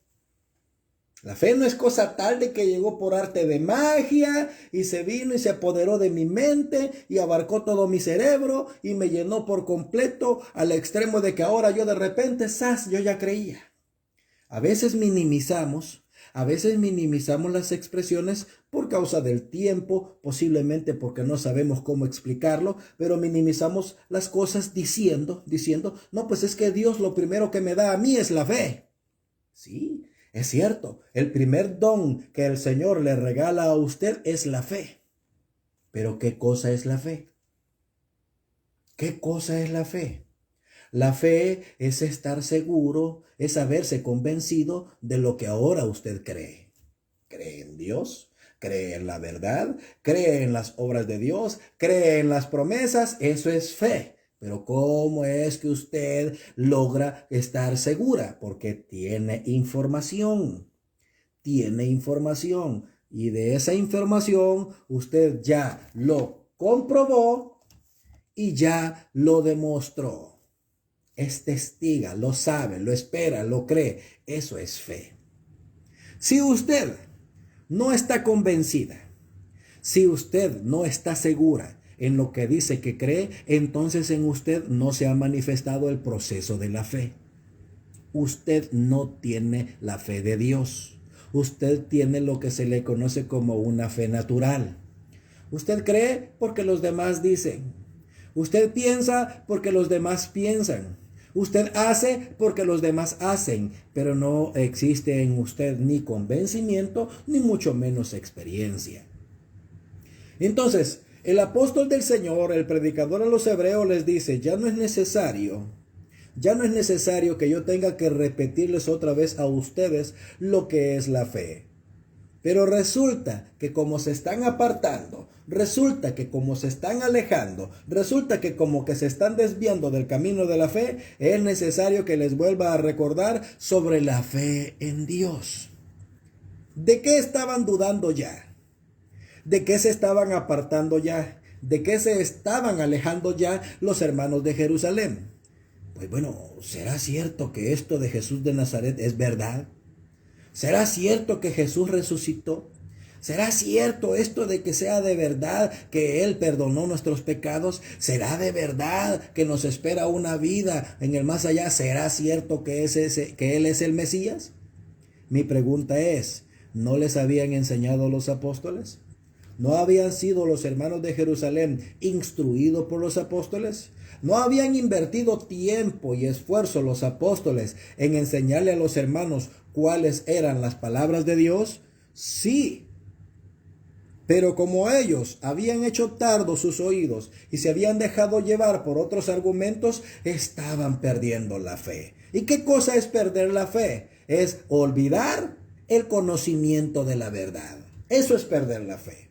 La fe no es cosa tal de que llegó por arte de magia y se vino y se apoderó de mi mente y abarcó todo mi cerebro y me llenó por completo al extremo de que ahora yo de repente, ¡zas!, yo ya creía. A veces minimizamos las expresiones por causa del tiempo, posiblemente porque no sabemos cómo explicarlo, pero minimizamos las cosas diciendo, no, pues es que Dios lo primero que me da a mí es la fe. Sí, es cierto, el primer don que el Señor le regala a usted es la fe. Pero ¿qué cosa es la fe? ¿Qué cosa es la fe? La fe es estar seguro, es haberse convencido de lo que ahora usted cree. ¿Cree en Dios? ¿Cree en la verdad? ¿Cree en las obras de Dios? ¿Cree en las promesas? Eso es fe. Pero ¿cómo es que usted logra estar segura? Porque tiene información. Tiene información. Y de esa información usted ya lo comprobó y ya lo demostró. Es testiga, lo sabe, lo espera, lo cree. Eso es fe. Si usted no está convencida, Si usted no está segura en lo que dice que cree, entonces en usted no se ha manifestado el proceso de la fe. Usted no tiene la fe de Dios. Usted tiene lo que se le conoce como una fe natural. Usted cree porque los demás dicen. Usted piensa porque los demás piensan. Usted hace porque los demás hacen, pero no existe en usted ni convencimiento, ni mucho menos experiencia. Entonces, el apóstol del Señor, el predicador a los hebreos les dice, ya no es necesario que yo tenga que repetirles otra vez a ustedes lo que es la fe. Pero resulta que como se están apartando, resulta que como se están alejando, resulta que como que se están desviando del camino de la fe, es necesario que les vuelva a recordar sobre la fe en Dios. ¿De qué estaban dudando ya? ¿De qué se estaban apartando ya? ¿De qué se estaban alejando ya los hermanos de Jerusalén? Pues bueno, ¿será cierto que esto de Jesús de Nazaret es verdad? ¿Será cierto que Jesús resucitó? ¿Será cierto esto de que sea de verdad que Él perdonó nuestros pecados? ¿Será de verdad que nos espera una vida en el más allá? ¿Será cierto que Él es el Mesías? Mi pregunta es, ¿no les habían enseñado los apóstoles? ¿No habían sido los hermanos de Jerusalén instruidos por los apóstoles? ¿No habían invertido tiempo y esfuerzo los apóstoles en enseñarle a los hermanos cuáles eran las palabras de Dios? Sí. Pero como ellos habían hecho tardos sus oídos y se habían dejado llevar por otros argumentos, estaban perdiendo la fe. ¿Y qué cosa es perder la fe? Es olvidar el conocimiento de la verdad. Eso es perder la fe.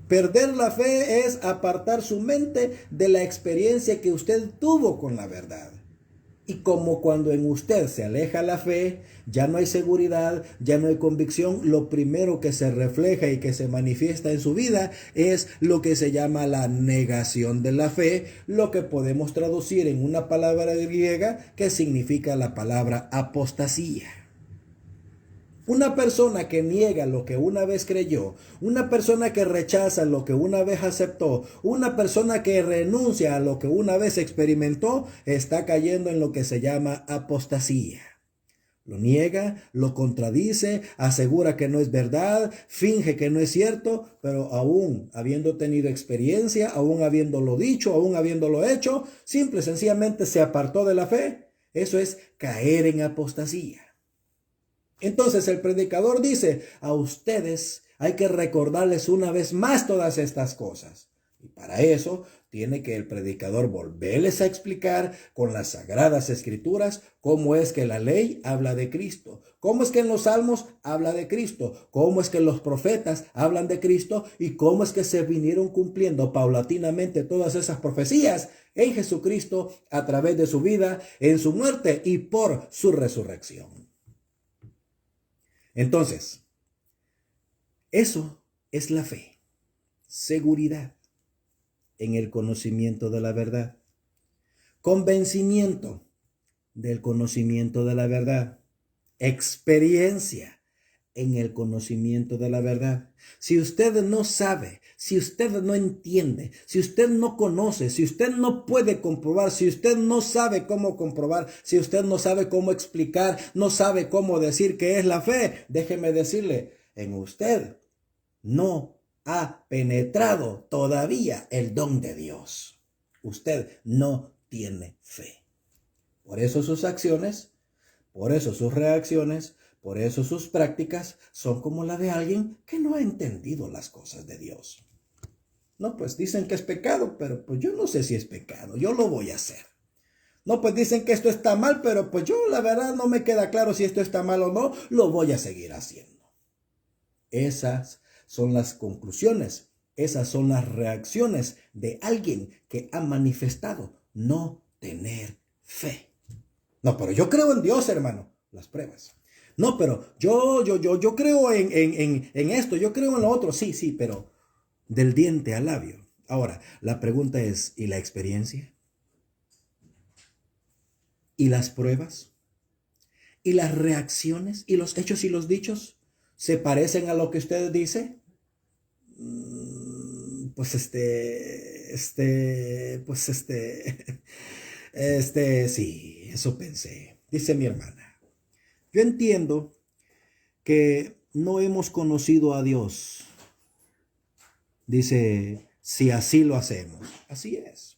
Perder la fe es apartar su mente de la experiencia que usted tuvo con la verdad. Y como cuando en usted se aleja la fe, ya no hay seguridad, ya no hay convicción, lo primero que se refleja y que se manifiesta en su vida es lo que se llama la negación de la fe, lo que podemos traducir en una palabra griega que significa la palabra apostasía. Una persona que niega lo que una vez creyó, una persona que rechaza lo que una vez aceptó, una persona que renuncia a lo que una vez experimentó, está cayendo en lo que se llama apostasía. Lo niega, lo contradice, asegura que no es verdad, finge que no es cierto, pero aún habiendo tenido experiencia, aún habiéndolo dicho, aún habiéndolo hecho, simple y sencillamente se apartó de la fe. Eso es caer en apostasía. Entonces el predicador dice, a ustedes hay que recordarles una vez más todas estas cosas. Y para eso tiene que el predicador volverles a explicar con las sagradas escrituras cómo es que la ley habla de Cristo, cómo es que en los salmos habla de Cristo, cómo es que los profetas hablan de Cristo y cómo es que se vinieron cumpliendo paulatinamente todas esas profecías en Jesucristo a través de su vida, en su muerte y por su resurrección. Entonces, eso es la fe, seguridad en el conocimiento de la verdad, convencimiento del conocimiento de la verdad, experiencia en el conocimiento de la verdad. Si usted no sabe, si usted no entiende, si usted no conoce, si usted no puede comprobar, si usted no sabe cómo comprobar, si usted no sabe cómo explicar, no sabe cómo decir qué es la fe, déjeme decirle, en usted no ha penetrado todavía el don de Dios. Usted no tiene fe. Por eso sus acciones, por eso sus reacciones, por eso sus prácticas son como la de alguien que no ha entendido las cosas de Dios. No, pues dicen que es pecado, pero pues yo no sé si es pecado, yo lo voy a hacer. No, pues dicen que esto está mal, pero pues yo la verdad no me queda claro si esto está mal o no, lo voy a seguir haciendo. Esas son las conclusiones, esas son las reacciones de alguien que ha manifestado no tener fe. No, pero yo creo en Dios, hermano, las pruebas. No, pero yo creo en esto, yo creo en lo otro, sí, pero del diente al labio. Ahora, la pregunta es, ¿y la experiencia? ¿Y las pruebas? ¿Y las reacciones? ¿Y los hechos y los dichos? ¿Se parecen a lo que usted dice? pues sí, eso pensé. Dice mi hermana, yo entiendo que no hemos conocido a Dios. Dice, si así lo hacemos. Así es.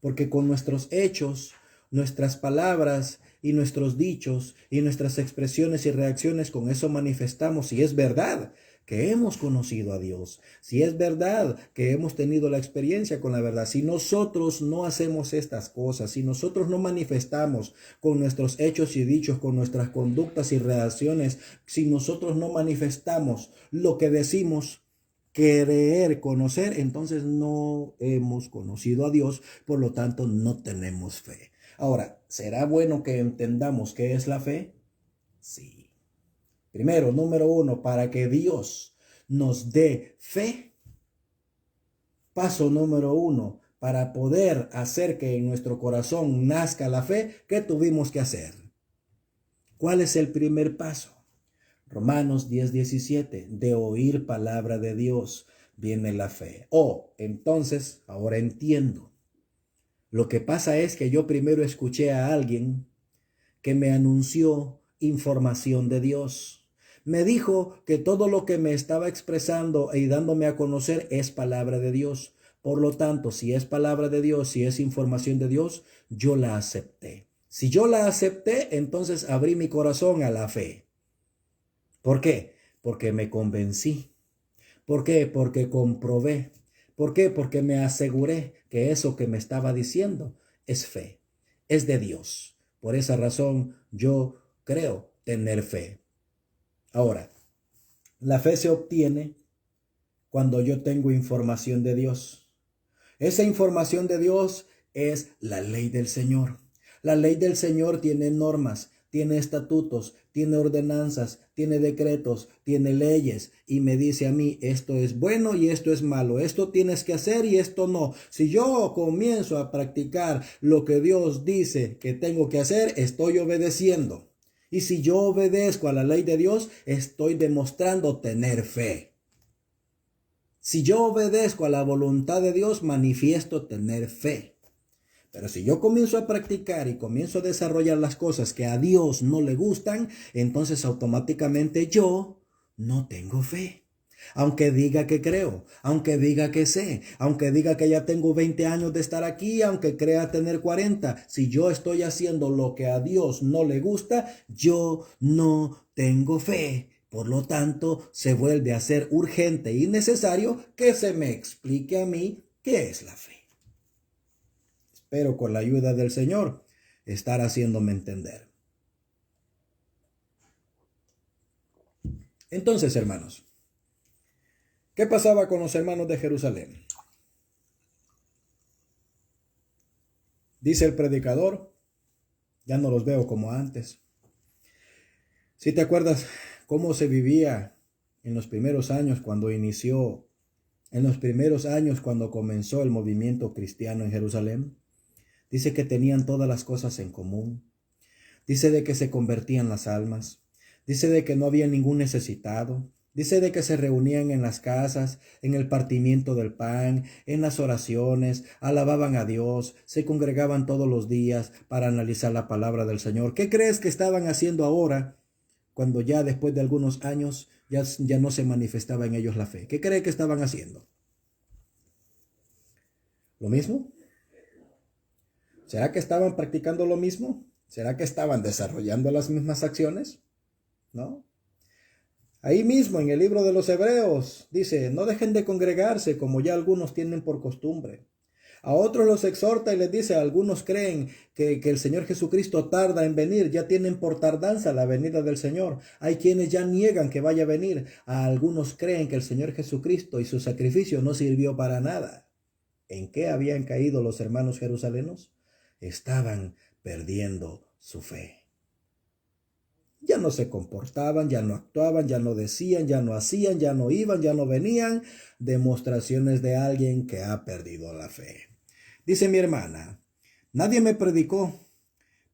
Porque con nuestros hechos, nuestras palabras y nuestros dichos y nuestras expresiones y reacciones, con eso manifestamos si es verdad que hemos conocido a Dios, si es verdad que hemos tenido la experiencia con la verdad. Si nosotros no hacemos estas cosas, si nosotros no manifestamos con nuestros hechos y dichos, con nuestras conductas y reacciones, si nosotros no manifestamos lo que decimos, creer, conocer, entonces no hemos conocido a Dios, por lo tanto no tenemos fe. Ahora, ¿será bueno que entendamos qué es la fe? Sí. Primero, número uno, para que Dios nos dé fe. Paso número uno, para poder hacer que en nuestro corazón nazca la fe, ¿qué tuvimos que hacer? ¿Cuál es el primer paso? Romanos 10:17, de oír palabra de Dios viene la fe. Entonces, ahora entiendo. Lo que pasa es que yo primero escuché a alguien que me anunció información de Dios. Me dijo que todo lo que me estaba expresando y dándome a conocer es palabra de Dios. Por lo tanto, si es palabra de Dios, si es información de Dios, yo la acepté. Si yo la acepté, entonces abrí mi corazón a la fe. ¿Por qué? Porque me convencí. ¿Por qué? Porque comprobé. ¿Por qué? Porque me aseguré que eso que me estaba diciendo es fe, es de Dios. Por esa razón yo creo tener fe. Ahora, la fe se obtiene cuando yo tengo información de Dios. Esa información de Dios es la ley del Señor. La ley del Señor tiene normas, tiene estatutos, tiene ordenanzas, tiene decretos, tiene leyes y me dice a mí, esto es bueno y esto es malo, esto tienes que hacer y esto no. Si yo comienzo a practicar lo que Dios dice que tengo que hacer, estoy obedeciendo. Y si yo obedezco a la ley de Dios, estoy demostrando tener fe. Si yo obedezco a la voluntad de Dios, manifiesto tener fe. Pero si yo comienzo a practicar y comienzo a desarrollar las cosas que a Dios no le gustan, entonces automáticamente yo no tengo fe. Aunque diga que creo, aunque diga que sé, aunque diga que ya tengo 20 años de estar aquí, aunque crea tener 40, si yo estoy haciendo lo que a Dios no le gusta, yo no tengo fe. Por lo tanto, se vuelve a ser urgente y necesario que se me explique a mí qué es la fe. Espero con la ayuda del Señor estar haciéndome entender. Entonces, hermanos, ¿qué pasaba con los hermanos de Jerusalén? Dice el predicador, ya no los veo como antes. Si te acuerdas cómo se vivía en los primeros años cuando inició, en los primeros años cuando comenzó el movimiento cristiano en Jerusalén, dice que tenían todas las cosas en común. Dice de que se convertían las almas. Dice de que no había ningún necesitado. Dice de que se reunían en las casas, en el partimiento del pan, en las oraciones, alababan a Dios, se congregaban todos los días para analizar la palabra del Señor. ¿Qué crees que estaban haciendo ahora cuando ya después de algunos años ya no se manifestaba en ellos la fe? ¿Qué crees que estaban haciendo? ¿Lo mismo? ¿Será que estaban practicando lo mismo? ¿Será que estaban desarrollando las mismas acciones? ¿No? Ahí mismo en el libro de los Hebreos dice, no dejen de congregarse como ya algunos tienen por costumbre. A otros los exhorta y les dice, algunos creen que el Señor Jesucristo tarda en venir, ya tienen por tardanza la venida del Señor. Hay quienes ya niegan que vaya a venir. A algunos creen que el Señor Jesucristo y su sacrificio no sirvió para nada. ¿En qué habían caído los hermanos jerusalenos? Estaban perdiendo su fe. Ya no se comportaban, ya no actuaban, ya no decían, ya no hacían, ya no iban, ya no venían. Demostraciones de alguien que ha perdido la fe. Dice mi hermana, nadie me predicó,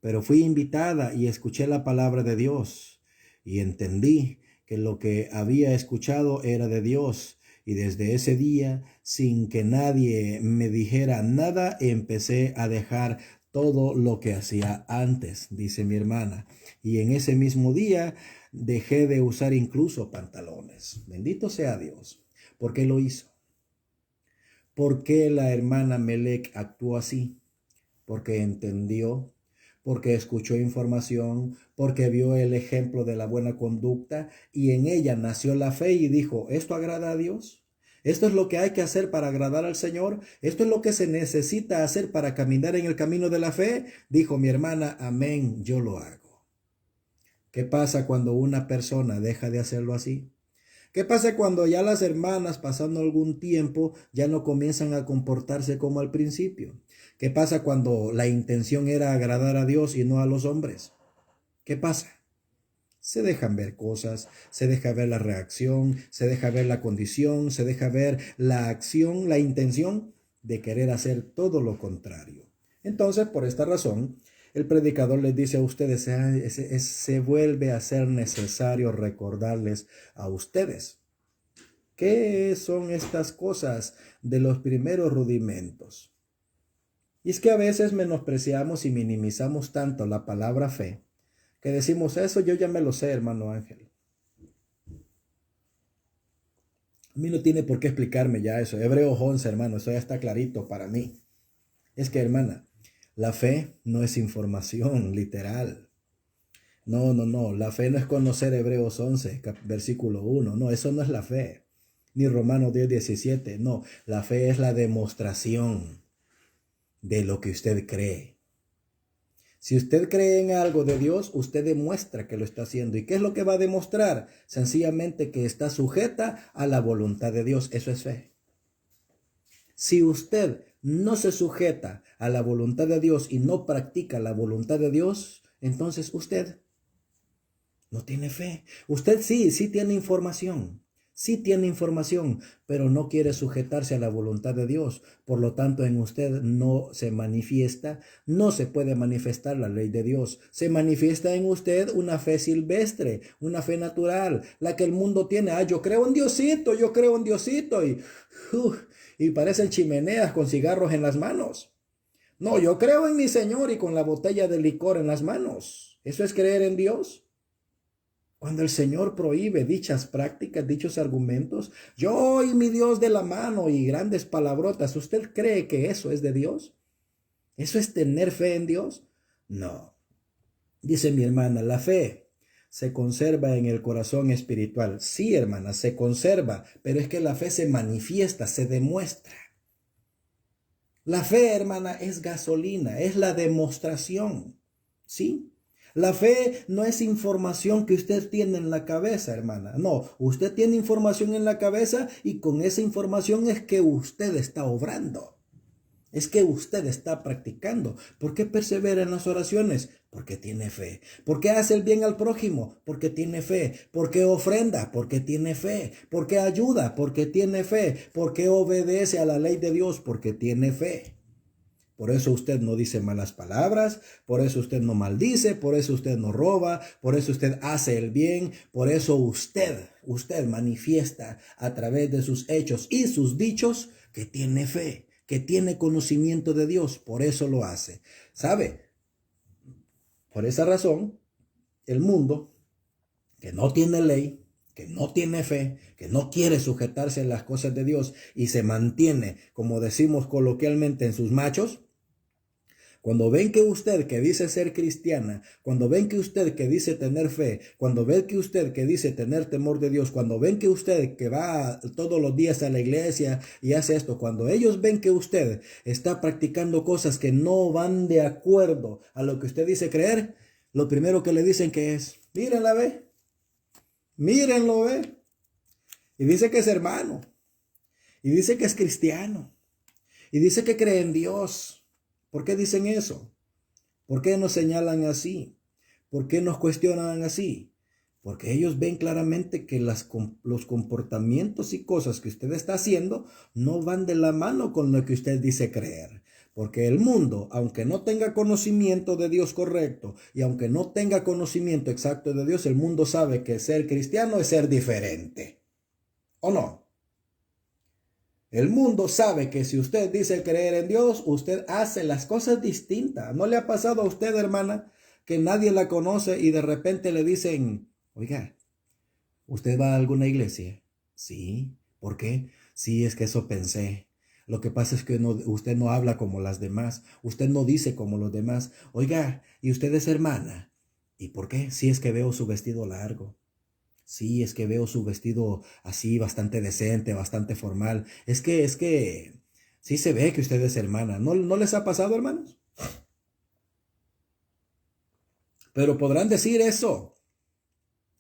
pero fui invitada y escuché la palabra de Dios y entendí que lo que había escuchado era de Dios Y desde ese día, sin que nadie me dijera nada, empecé a dejar todo lo que hacía antes, dice mi hermana. Y en ese mismo día dejé de usar incluso pantalones. Bendito sea Dios. ¿Por qué lo hizo? ¿Por qué la hermana Melec actuó así? Porque entendió, porque escuchó información, porque vio el ejemplo de la buena conducta y en ella nació la fe y dijo, ¿esto agrada a Dios? ¿Esto es lo que hay que hacer para agradar al Señor? ¿Esto es lo que se necesita hacer para caminar en el camino de la fe? Dijo mi hermana, amén, yo lo hago. ¿Qué pasa cuando una persona deja de hacerlo así? ¿Qué pasa cuando ya las hermanas, pasando algún tiempo, ya no comienzan a comportarse como al principio? ¿Qué pasa cuando la intención era agradar a Dios y no a los hombres? ¿Qué pasa? Se dejan ver cosas, se deja ver la reacción, se deja ver la condición, se deja ver la acción, la intención de querer hacer todo lo contrario. Entonces, por esta razón, el predicador les dice a ustedes, se vuelve a ser necesario recordarles a ustedes qué son estas cosas de los primeros rudimentos. Y es que a veces menospreciamos y minimizamos tanto la palabra fe que decimos, eso yo ya me lo sé, hermano Ángel. A mí no tiene por qué explicarme ya eso. Hebreos 11, hermano, eso ya está clarito para mí. Es que, hermana, la fe no es información literal. No. La fe no es conocer Hebreos 11, versículo 1. No, eso no es la fe. Ni Romanos 10, 17. No, la fe es la demostración de lo que usted cree. Si usted cree en algo de Dios, usted demuestra que lo está haciendo. ¿Y qué es lo que va a demostrar? Sencillamente que está sujeta a la voluntad de Dios. Eso es fe. Si usted no se sujeta a la voluntad de Dios y no practica la voluntad de Dios, entonces usted no tiene fe. Usted sí tiene información. Sí tiene información, pero no quiere sujetarse a la voluntad de Dios. Por lo tanto, en usted no se manifiesta, no se puede manifestar la ley de Dios. Se manifiesta en usted una fe silvestre, una fe natural, la que el mundo tiene. Yo creo en Diosito, yo creo en Diosito. Y parecen chimeneas con cigarros en las manos. No, yo creo en mi Señor y con la botella de licor en las manos. ¿Eso es creer en Dios? Cuando el Señor prohíbe dichas prácticas, dichos argumentos, yo y mi Dios de la mano y grandes palabrotas, ¿usted cree que eso es de Dios? ¿Eso es tener fe en Dios? No. Dice mi hermana, la fe se conserva en el corazón espiritual. Sí, hermana, se conserva, pero es que la fe se manifiesta, se demuestra. La fe, hermana, es gasolina, es la demostración. ¿Sí? La fe no es información que usted tiene en la cabeza, hermana. No, usted tiene información en la cabeza y con esa información es que usted está obrando. Es que usted está practicando. ¿Por qué persevera en las oraciones? Porque tiene fe. ¿Por qué hace el bien al prójimo? Porque tiene fe. ¿Por qué ofrenda? Porque tiene fe. ¿Por qué ayuda? Porque tiene fe. ¿Por qué obedece a la ley de Dios? Porque tiene fe. Por eso usted no dice malas palabras, por eso usted no maldice, por eso usted no roba, por eso usted hace el bien, por eso usted manifiesta a través de sus hechos y sus dichos que tiene fe, que tiene conocimiento de Dios, por eso lo hace. ¿Sabe? Por esa razón, el mundo que no tiene ley, que no tiene fe, que no quiere sujetarse a las cosas de Dios y se mantiene, como decimos coloquialmente, en sus machos, cuando ven que usted que dice ser cristiana, cuando ven que usted que dice tener fe, cuando ven que usted que dice tener temor de Dios, cuando ven que usted que va todos los días a la iglesia y hace esto, cuando ellos ven que usted está practicando cosas que no van de acuerdo a lo que usted dice creer, lo primero que le dicen que es, mírenla, ve, mírenlo, ve, y dice que es hermano, y dice que es cristiano, y dice que cree en Dios. ¿Por qué dicen eso? ¿Por qué nos señalan así? ¿Por qué nos cuestionan así? Porque ellos ven claramente que los comportamientos y cosas que usted está haciendo no van de la mano con lo que usted dice creer. Porque el mundo, aunque no tenga conocimiento de Dios correcto y aunque no tenga conocimiento exacto de Dios, el mundo sabe que ser cristiano es ser diferente. ¿O no? El mundo sabe que si usted dice creer en Dios, usted hace las cosas distintas. ¿No le ha pasado a usted, hermana, que nadie la conoce y de repente le dicen, oiga, ¿usted va a alguna iglesia? Sí. ¿Por qué? Sí, es que eso pensé. Lo que pasa es que usted no habla como las demás. Usted no dice como los demás. Oiga, ¿y usted es hermana? ¿Y por qué? Sí, es que veo su vestido largo. Sí, es que veo su vestido así, bastante decente, bastante formal. Sí se ve que usted es hermana. ¿No les ha pasado, hermanos? Pero podrán decir eso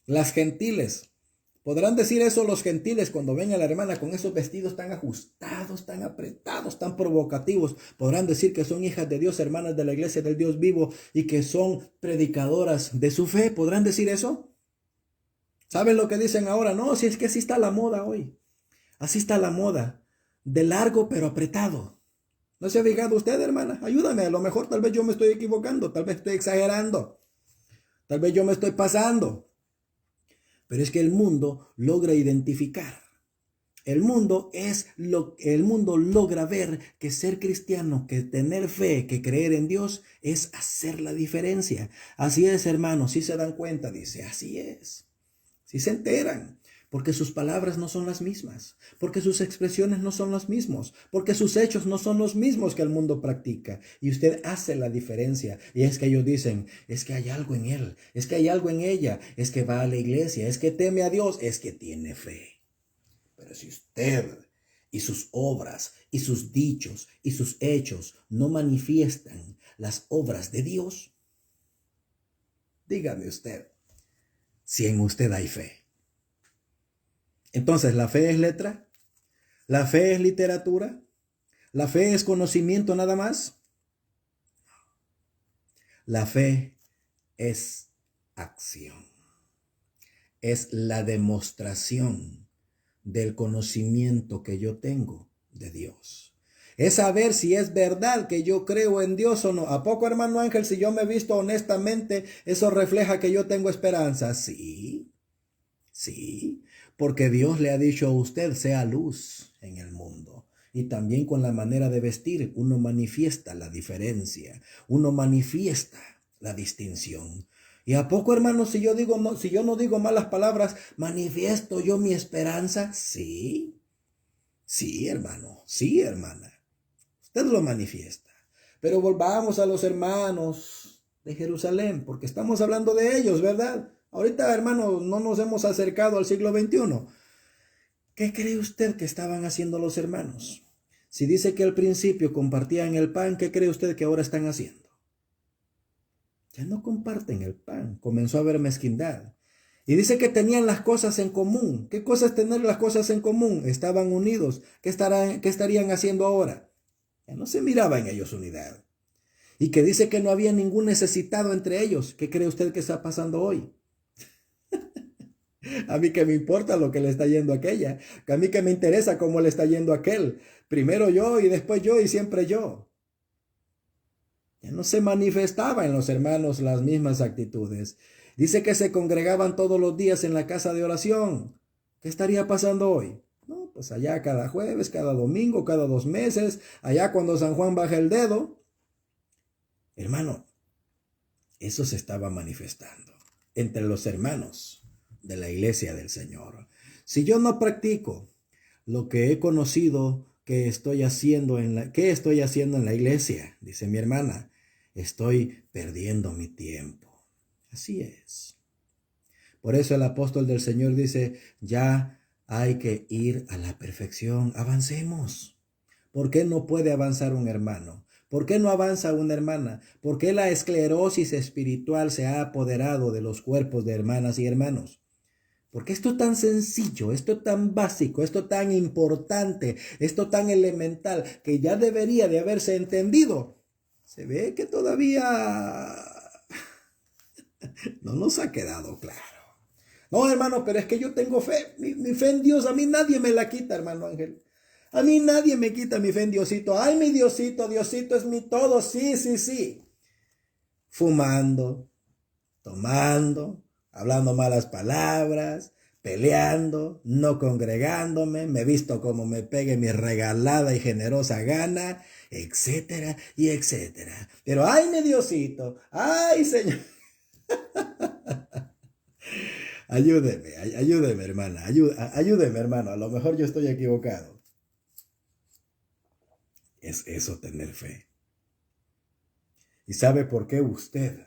las gentiles. Podrán decir eso los gentiles cuando ven a la hermana con esos vestidos tan ajustados, tan apretados, tan provocativos. Podrán decir que son hijas de Dios, hermanas de la iglesia del Dios vivo y que son predicadoras de su fe. ¿Podrán decir eso? ¿Saben lo que dicen ahora? No, si es que así está la moda hoy. Así está la moda. De largo pero apretado. ¿No se ha fijado usted, hermana? Ayúdame. A lo mejor tal vez yo me estoy equivocando. Tal vez estoy exagerando. Tal vez yo me estoy pasando. Pero es que el mundo logra identificar. El mundo logra ver que ser cristiano, que tener fe, que creer en Dios es hacer la diferencia. Así es, hermanos. Si se dan cuenta, dice, así es. Si se enteran, porque sus palabras no son las mismas, porque sus expresiones no son los mismos, porque sus hechos no son los mismos que el mundo practica. Y usted hace la diferencia. Y es que ellos dicen, es que hay algo en él, es que hay algo en ella, es que va a la iglesia, es que teme a Dios, es que tiene fe. Pero si usted y sus obras y sus dichos y sus hechos no manifiestan las obras de Dios, dígame usted si en usted hay fe. Entonces, ¿la fe es letra? ¿La fe es literatura? ¿La fe es conocimiento nada más? La fe es acción. Es la demostración del conocimiento que yo tengo de Dios. Es saber si es verdad que yo creo en Dios o no. ¿A poco, hermano Ángel, si yo me he visto honestamente, eso refleja que yo tengo esperanza? Sí, sí, porque Dios le ha dicho a usted, sea luz en el mundo. Y también con la manera de vestir, uno manifiesta la diferencia, uno manifiesta la distinción. ¿Y a poco, hermano, si yo no digo malas palabras, manifiesto yo mi esperanza? Sí, sí, hermano, sí, hermana. Usted lo manifiesta. Pero volvamos a los hermanos de Jerusalén, porque estamos hablando de ellos, ¿verdad? Ahorita, hermano, no nos hemos acercado al siglo XXI. ¿Qué cree usted que estaban haciendo los hermanos? Si dice que al principio compartían el pan, ¿qué cree usted que ahora están haciendo? Ya no comparten el pan. Comenzó a haber mezquindad. Y dice que tenían las cosas en común. ¿Qué cosa es tener las cosas en común? Estaban unidos. ¿Qué estarían haciendo ahora? Ya no se miraba en ellos unidad. Y que dice que no había ningún necesitado entre ellos. ¿Qué cree usted que está pasando hoy? A mí que me importa lo que le está yendo a aquella. A mí que me interesa cómo le está yendo a aquel. Primero yo y después yo y siempre yo. Ya no se manifestaba en los hermanos las mismas actitudes. Dice que se congregaban todos los días en la casa de oración. ¿Qué estaría pasando hoy? No, pues allá cada jueves, cada domingo, cada 2 meses, allá cuando San Juan baja el dedo. Hermano, eso se estaba manifestando entre los hermanos de la iglesia del Señor. Si yo no practico lo que he conocido que estoy haciendo ¿qué estoy haciendo en la iglesia? Dice mi hermana, estoy perdiendo mi tiempo. Así es. Por eso el apóstol del Señor dice, ya hay que ir a la perfección. Avancemos. ¿Por qué no puede avanzar un hermano? ¿Por qué no avanza una hermana? ¿Por qué la esclerosis espiritual se ha apoderado de los cuerpos de hermanas y hermanos? Porque esto tan sencillo, esto tan básico, esto tan importante, esto tan elemental, que ya debería de haberse entendido, se ve que todavía no nos ha quedado claro. No, hermano, pero es que yo tengo fe, mi fe en Dios, a mí nadie me la quita, hermano Ángel. A mí nadie me quita mi fe en Diosito. Ay, mi Diosito, Diosito es mi todo, sí, sí, sí. Fumando, tomando, hablando malas palabras, peleando, no congregándome, me visto como me pegue mi regalada y generosa gana, etcétera y etcétera. Pero ay, mi Diosito, ay, Señor, ayúdeme, hermana, ayúdeme, hermano, a lo mejor yo estoy equivocado. Es eso tener fe. ¿Y sabe por qué usted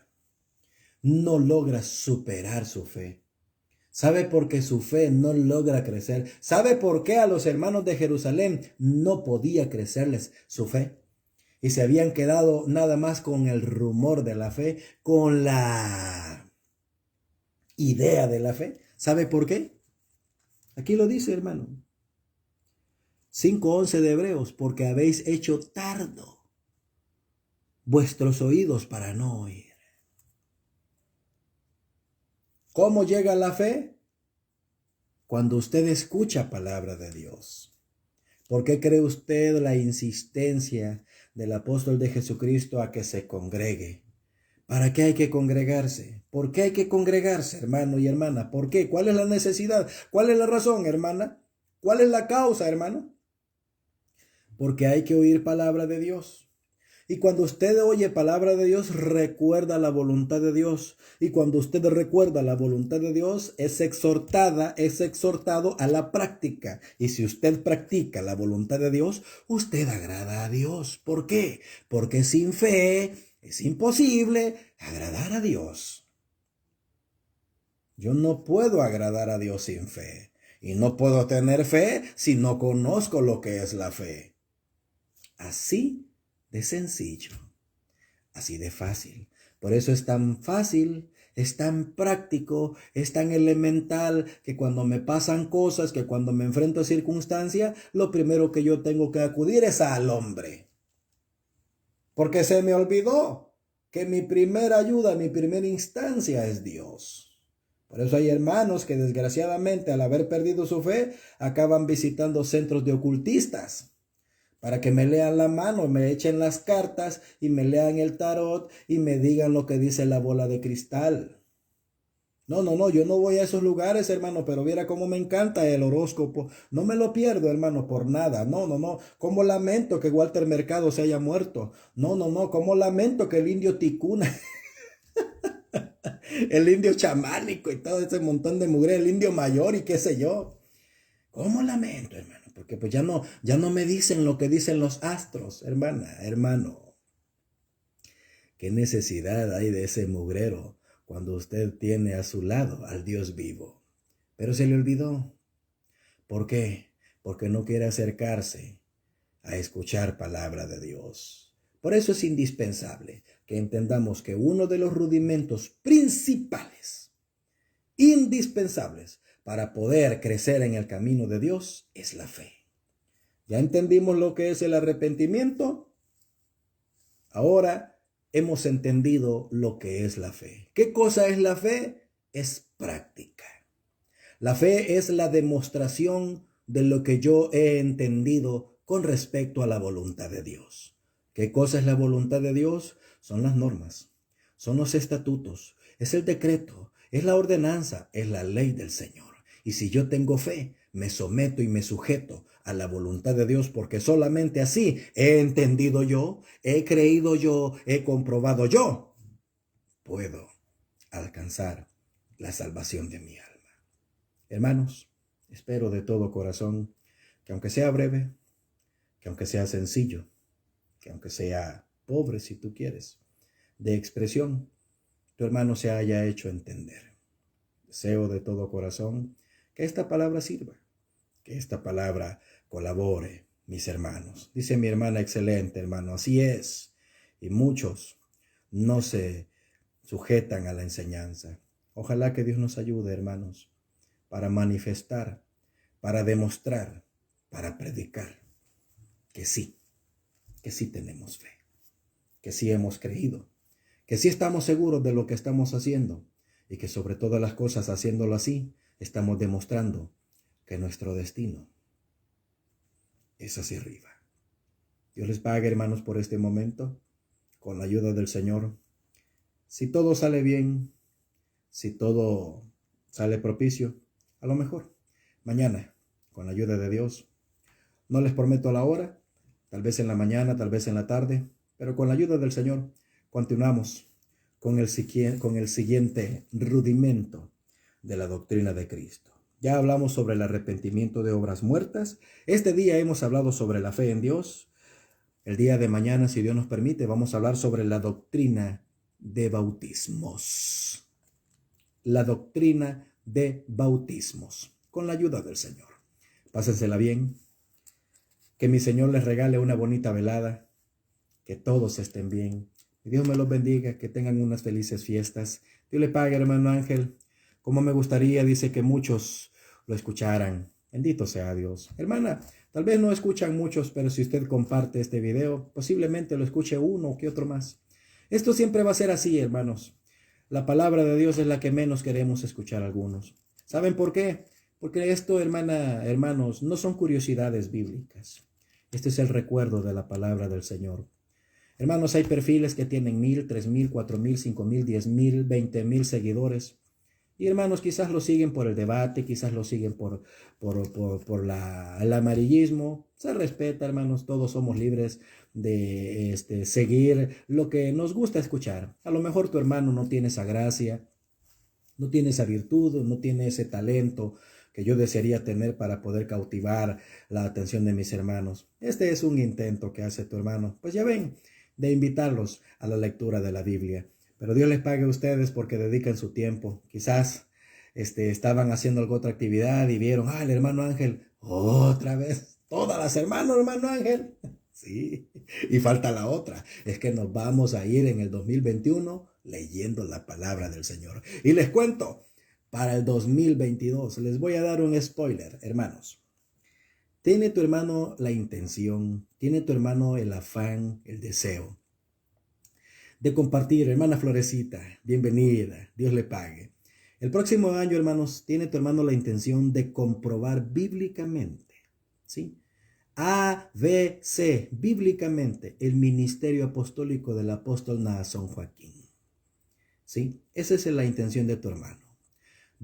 no logra superar su fe? ¿Sabe por qué su fe no logra crecer? ¿Sabe por qué a los hermanos de Jerusalén no podía crecerles su fe? Y se habían quedado nada más con el rumor de la fe, con la idea de la fe. ¿Sabe por qué? Aquí lo dice, hermano. 5:11 de Hebreos, porque habéis hecho tardo vuestros oídos para no oír. ¿Cómo llega la fe? Cuando usted escucha palabra de Dios. ¿Por qué cree usted la insistencia del apóstol de Jesucristo a que se congregue? ¿Para qué hay que congregarse? ¿Por qué hay que congregarse, hermano y hermana? ¿Por qué? ¿Cuál es la necesidad? ¿Cuál es la razón, hermana? ¿Cuál es la causa, hermano? Porque hay que oír palabra de Dios. Y cuando usted oye palabra de Dios, recuerda la voluntad de Dios. Y cuando usted recuerda la voluntad de Dios, es exhortado a la práctica. Y si usted practica la voluntad de Dios, usted agrada a Dios. ¿Por qué? Porque sin fe es imposible agradar a Dios. Yo no puedo agradar a Dios sin fe. Y no puedo tener fe si no conozco lo que es la fe. Así de sencillo, así de fácil. Por eso es tan fácil, es tan práctico, es tan elemental que cuando me pasan cosas, que cuando me enfrento a circunstancias, lo primero que yo tengo que acudir es al hombre. Porque se me olvidó que mi primera ayuda, mi primera instancia es Dios. Por eso hay hermanos que desgraciadamente al haber perdido su fe acaban visitando centros de ocultistas para que me lean la mano, me echen las cartas y me lean el tarot y me digan lo que dice la bola de cristal. No, yo no voy a esos lugares, hermano, pero viera cómo me encanta el horóscopo. No me lo pierdo, hermano, por nada. No. Cómo lamento que Walter Mercado se haya muerto. No. Cómo lamento que el indio Ticuna, el indio chamánico y todo ese montón de mugre, el indio mayor y qué sé yo. ¿Cómo lamento, hermano? Porque pues ya no me dicen lo que dicen los astros, hermana, hermano. ¿Qué necesidad hay de ese mugrero cuando usted tiene a su lado al Dios vivo? Pero se le olvidó. ¿Por qué? Porque no quiere acercarse a escuchar palabra de Dios. Por eso es indispensable que entendamos que uno de los rudimentos principales, indispensables, para poder crecer en el camino de Dios es la fe. Ya entendimos lo que es el arrepentimiento. Ahora hemos entendido lo que es la fe. ¿Qué cosa es la fe? Es práctica. La fe es la demostración de lo que yo he entendido con respecto a la voluntad de Dios. ¿Qué cosa es la voluntad de Dios? Son las normas, son los estatutos, es el decreto, es la ordenanza, es la ley del Señor. Y si yo tengo fe, me someto y me sujeto a la voluntad de Dios, porque solamente así he entendido yo, he creído yo, he comprobado yo, puedo alcanzar la salvación de mi alma. Hermanos, espero de todo corazón que aunque sea breve, que aunque sea sencillo, que aunque sea pobre si tú quieres, de expresión, tu hermano se haya hecho entender. Deseo de todo corazón que esta palabra sirva, que esta palabra colabore, mis hermanos. Dice mi hermana, excelente hermano, así es. Y muchos no se sujetan a la enseñanza. Ojalá que Dios nos ayude, hermanos, para manifestar, para demostrar, para predicar que sí tenemos fe, que sí hemos creído, que sí estamos seguros de lo que estamos haciendo y que sobre todas las cosas, haciéndolo así, estamos demostrando que nuestro destino es hacia arriba. Dios les pague, hermanos, por este momento, con la ayuda del Señor. Si todo sale bien, si todo sale propicio, A lo mejor, mañana, con la ayuda de Dios. No les prometo la hora, tal vez en la mañana, tal vez en la tarde, pero con la ayuda del Señor continuamos con el siguiente rudimento de la doctrina de Cristo. Ya hablamos sobre el arrepentimiento de obras muertas. Este día hemos hablado sobre la fe en Dios. El día de mañana, si Dios nos permite, vamos a hablar sobre la doctrina de bautismos. La doctrina de bautismos, con la ayuda del Señor. Pásensela bien. Que mi Señor les regale una bonita velada. Que todos estén bien. Que Dios me los bendiga. Que tengan unas felices fiestas. Dios le pague, hermano Ángel. Como me gustaría, dice, que muchos lo escucharan. Bendito sea Dios. Hermana, tal vez no escuchan muchos, pero si usted comparte este video, posiblemente lo escuche uno que otro más. Esto siempre va a ser así, hermanos. La palabra de Dios es la que menos queremos escuchar algunos. ¿Saben por qué? Porque esto, hermanos, no son curiosidades bíblicas. Este es el recuerdo de la palabra del Señor. Hermanos, hay perfiles que tienen 1000, 3000, 4000, 5000, 10,000, 20,000 seguidores. Y hermanos, quizás lo siguen por el debate, quizás lo siguen por el amarillismo. Se respeta, hermanos, todos somos libres de seguir lo que nos gusta escuchar. A lo mejor tu hermano no tiene esa gracia, no tiene esa virtud, no tiene ese talento que yo desearía tener para poder cautivar la atención de mis hermanos. Este es un intento que hace tu hermano, pues ya ven, de invitarlos a la lectura de la Biblia. Pero Dios les pague a ustedes porque dedican su tiempo. Quizás estaban haciendo alguna otra actividad y vieron, el hermano Ángel, otra vez, todas las hermanas, hermano Ángel. Sí, y falta la otra, es que nos vamos a ir en el 2021 leyendo la palabra del Señor. Y les cuento, para el 2022, les voy a dar un spoiler, hermanos. Tiene tu hermano la intención, tiene tu hermano el afán, el deseo de compartir. Hermana Florecita, bienvenida, Dios le pague. El próximo año, hermanos, tiene tu hermano la intención de comprobar bíblicamente, ¿sí? ABC, bíblicamente, el ministerio apostólico del apóstol Naasón Joaquín, ¿sí? Esa es la intención de tu hermano.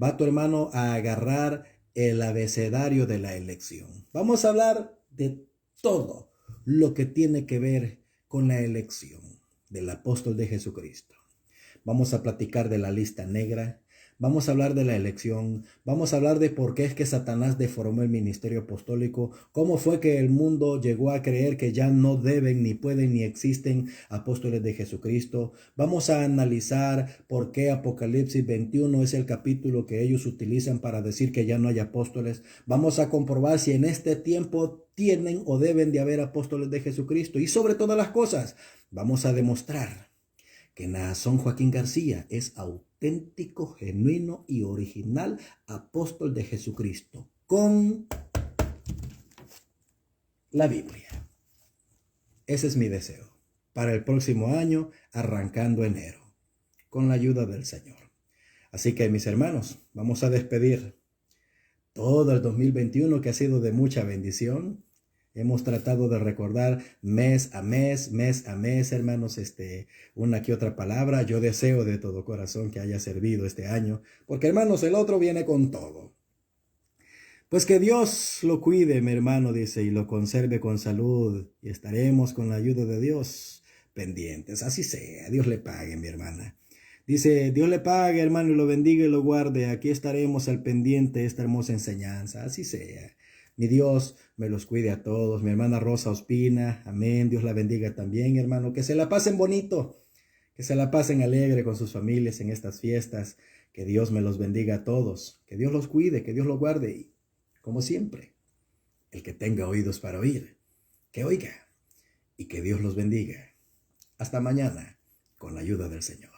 Va tu hermano a agarrar el abecedario de la elección. Vamos a hablar de todo lo que tiene que ver con la elección del apóstol de Jesucristo. Vamos a platicar de la lista negra, vamos a hablar de la elección, vamos a hablar de por qué es que Satanás deformó el ministerio apostólico, cómo fue que el mundo llegó a creer que ya no deben, ni pueden, ni existen apóstoles de Jesucristo. Vamos a analizar por qué Apocalipsis 21 es el capítulo que ellos utilizan para decir que ya no hay apóstoles. Vamos a comprobar si en este tiempo tienen o deben de haber apóstoles de Jesucristo. Y sobre todas las cosas, vamos a demostrar que Naasón Joaquín García es auténtico, genuino y original apóstol de Jesucristo con la Biblia. Ese es mi deseo para el próximo año, arrancando enero, con la ayuda del Señor. Así que, mis hermanos, vamos a despedir todo el 2021 que ha sido de mucha bendición. Hemos tratado de recordar mes a mes, hermanos, una que otra palabra. Yo deseo de todo corazón que haya servido este año, porque, hermanos, el otro viene con todo. Pues que Dios lo cuide, mi hermano, dice, y lo conserve con salud, y estaremos con la ayuda de Dios pendientes. Así sea, Dios le pague, mi hermana. Dice, Dios le pague, hermano, y lo bendiga y lo guarde. Aquí estaremos al pendiente de esta hermosa enseñanza. Así sea. Mi Dios me los cuide a todos. Mi hermana Rosa Ospina, amén. Dios la bendiga también, hermano. Que se la pasen bonito, que se la pasen alegre con sus familias en estas fiestas. Que Dios me los bendiga a todos. Que Dios los cuide, que Dios los guarde. Y, como siempre, el que tenga oídos para oír, que oiga. Y que Dios los bendiga. Hasta mañana, con la ayuda del Señor.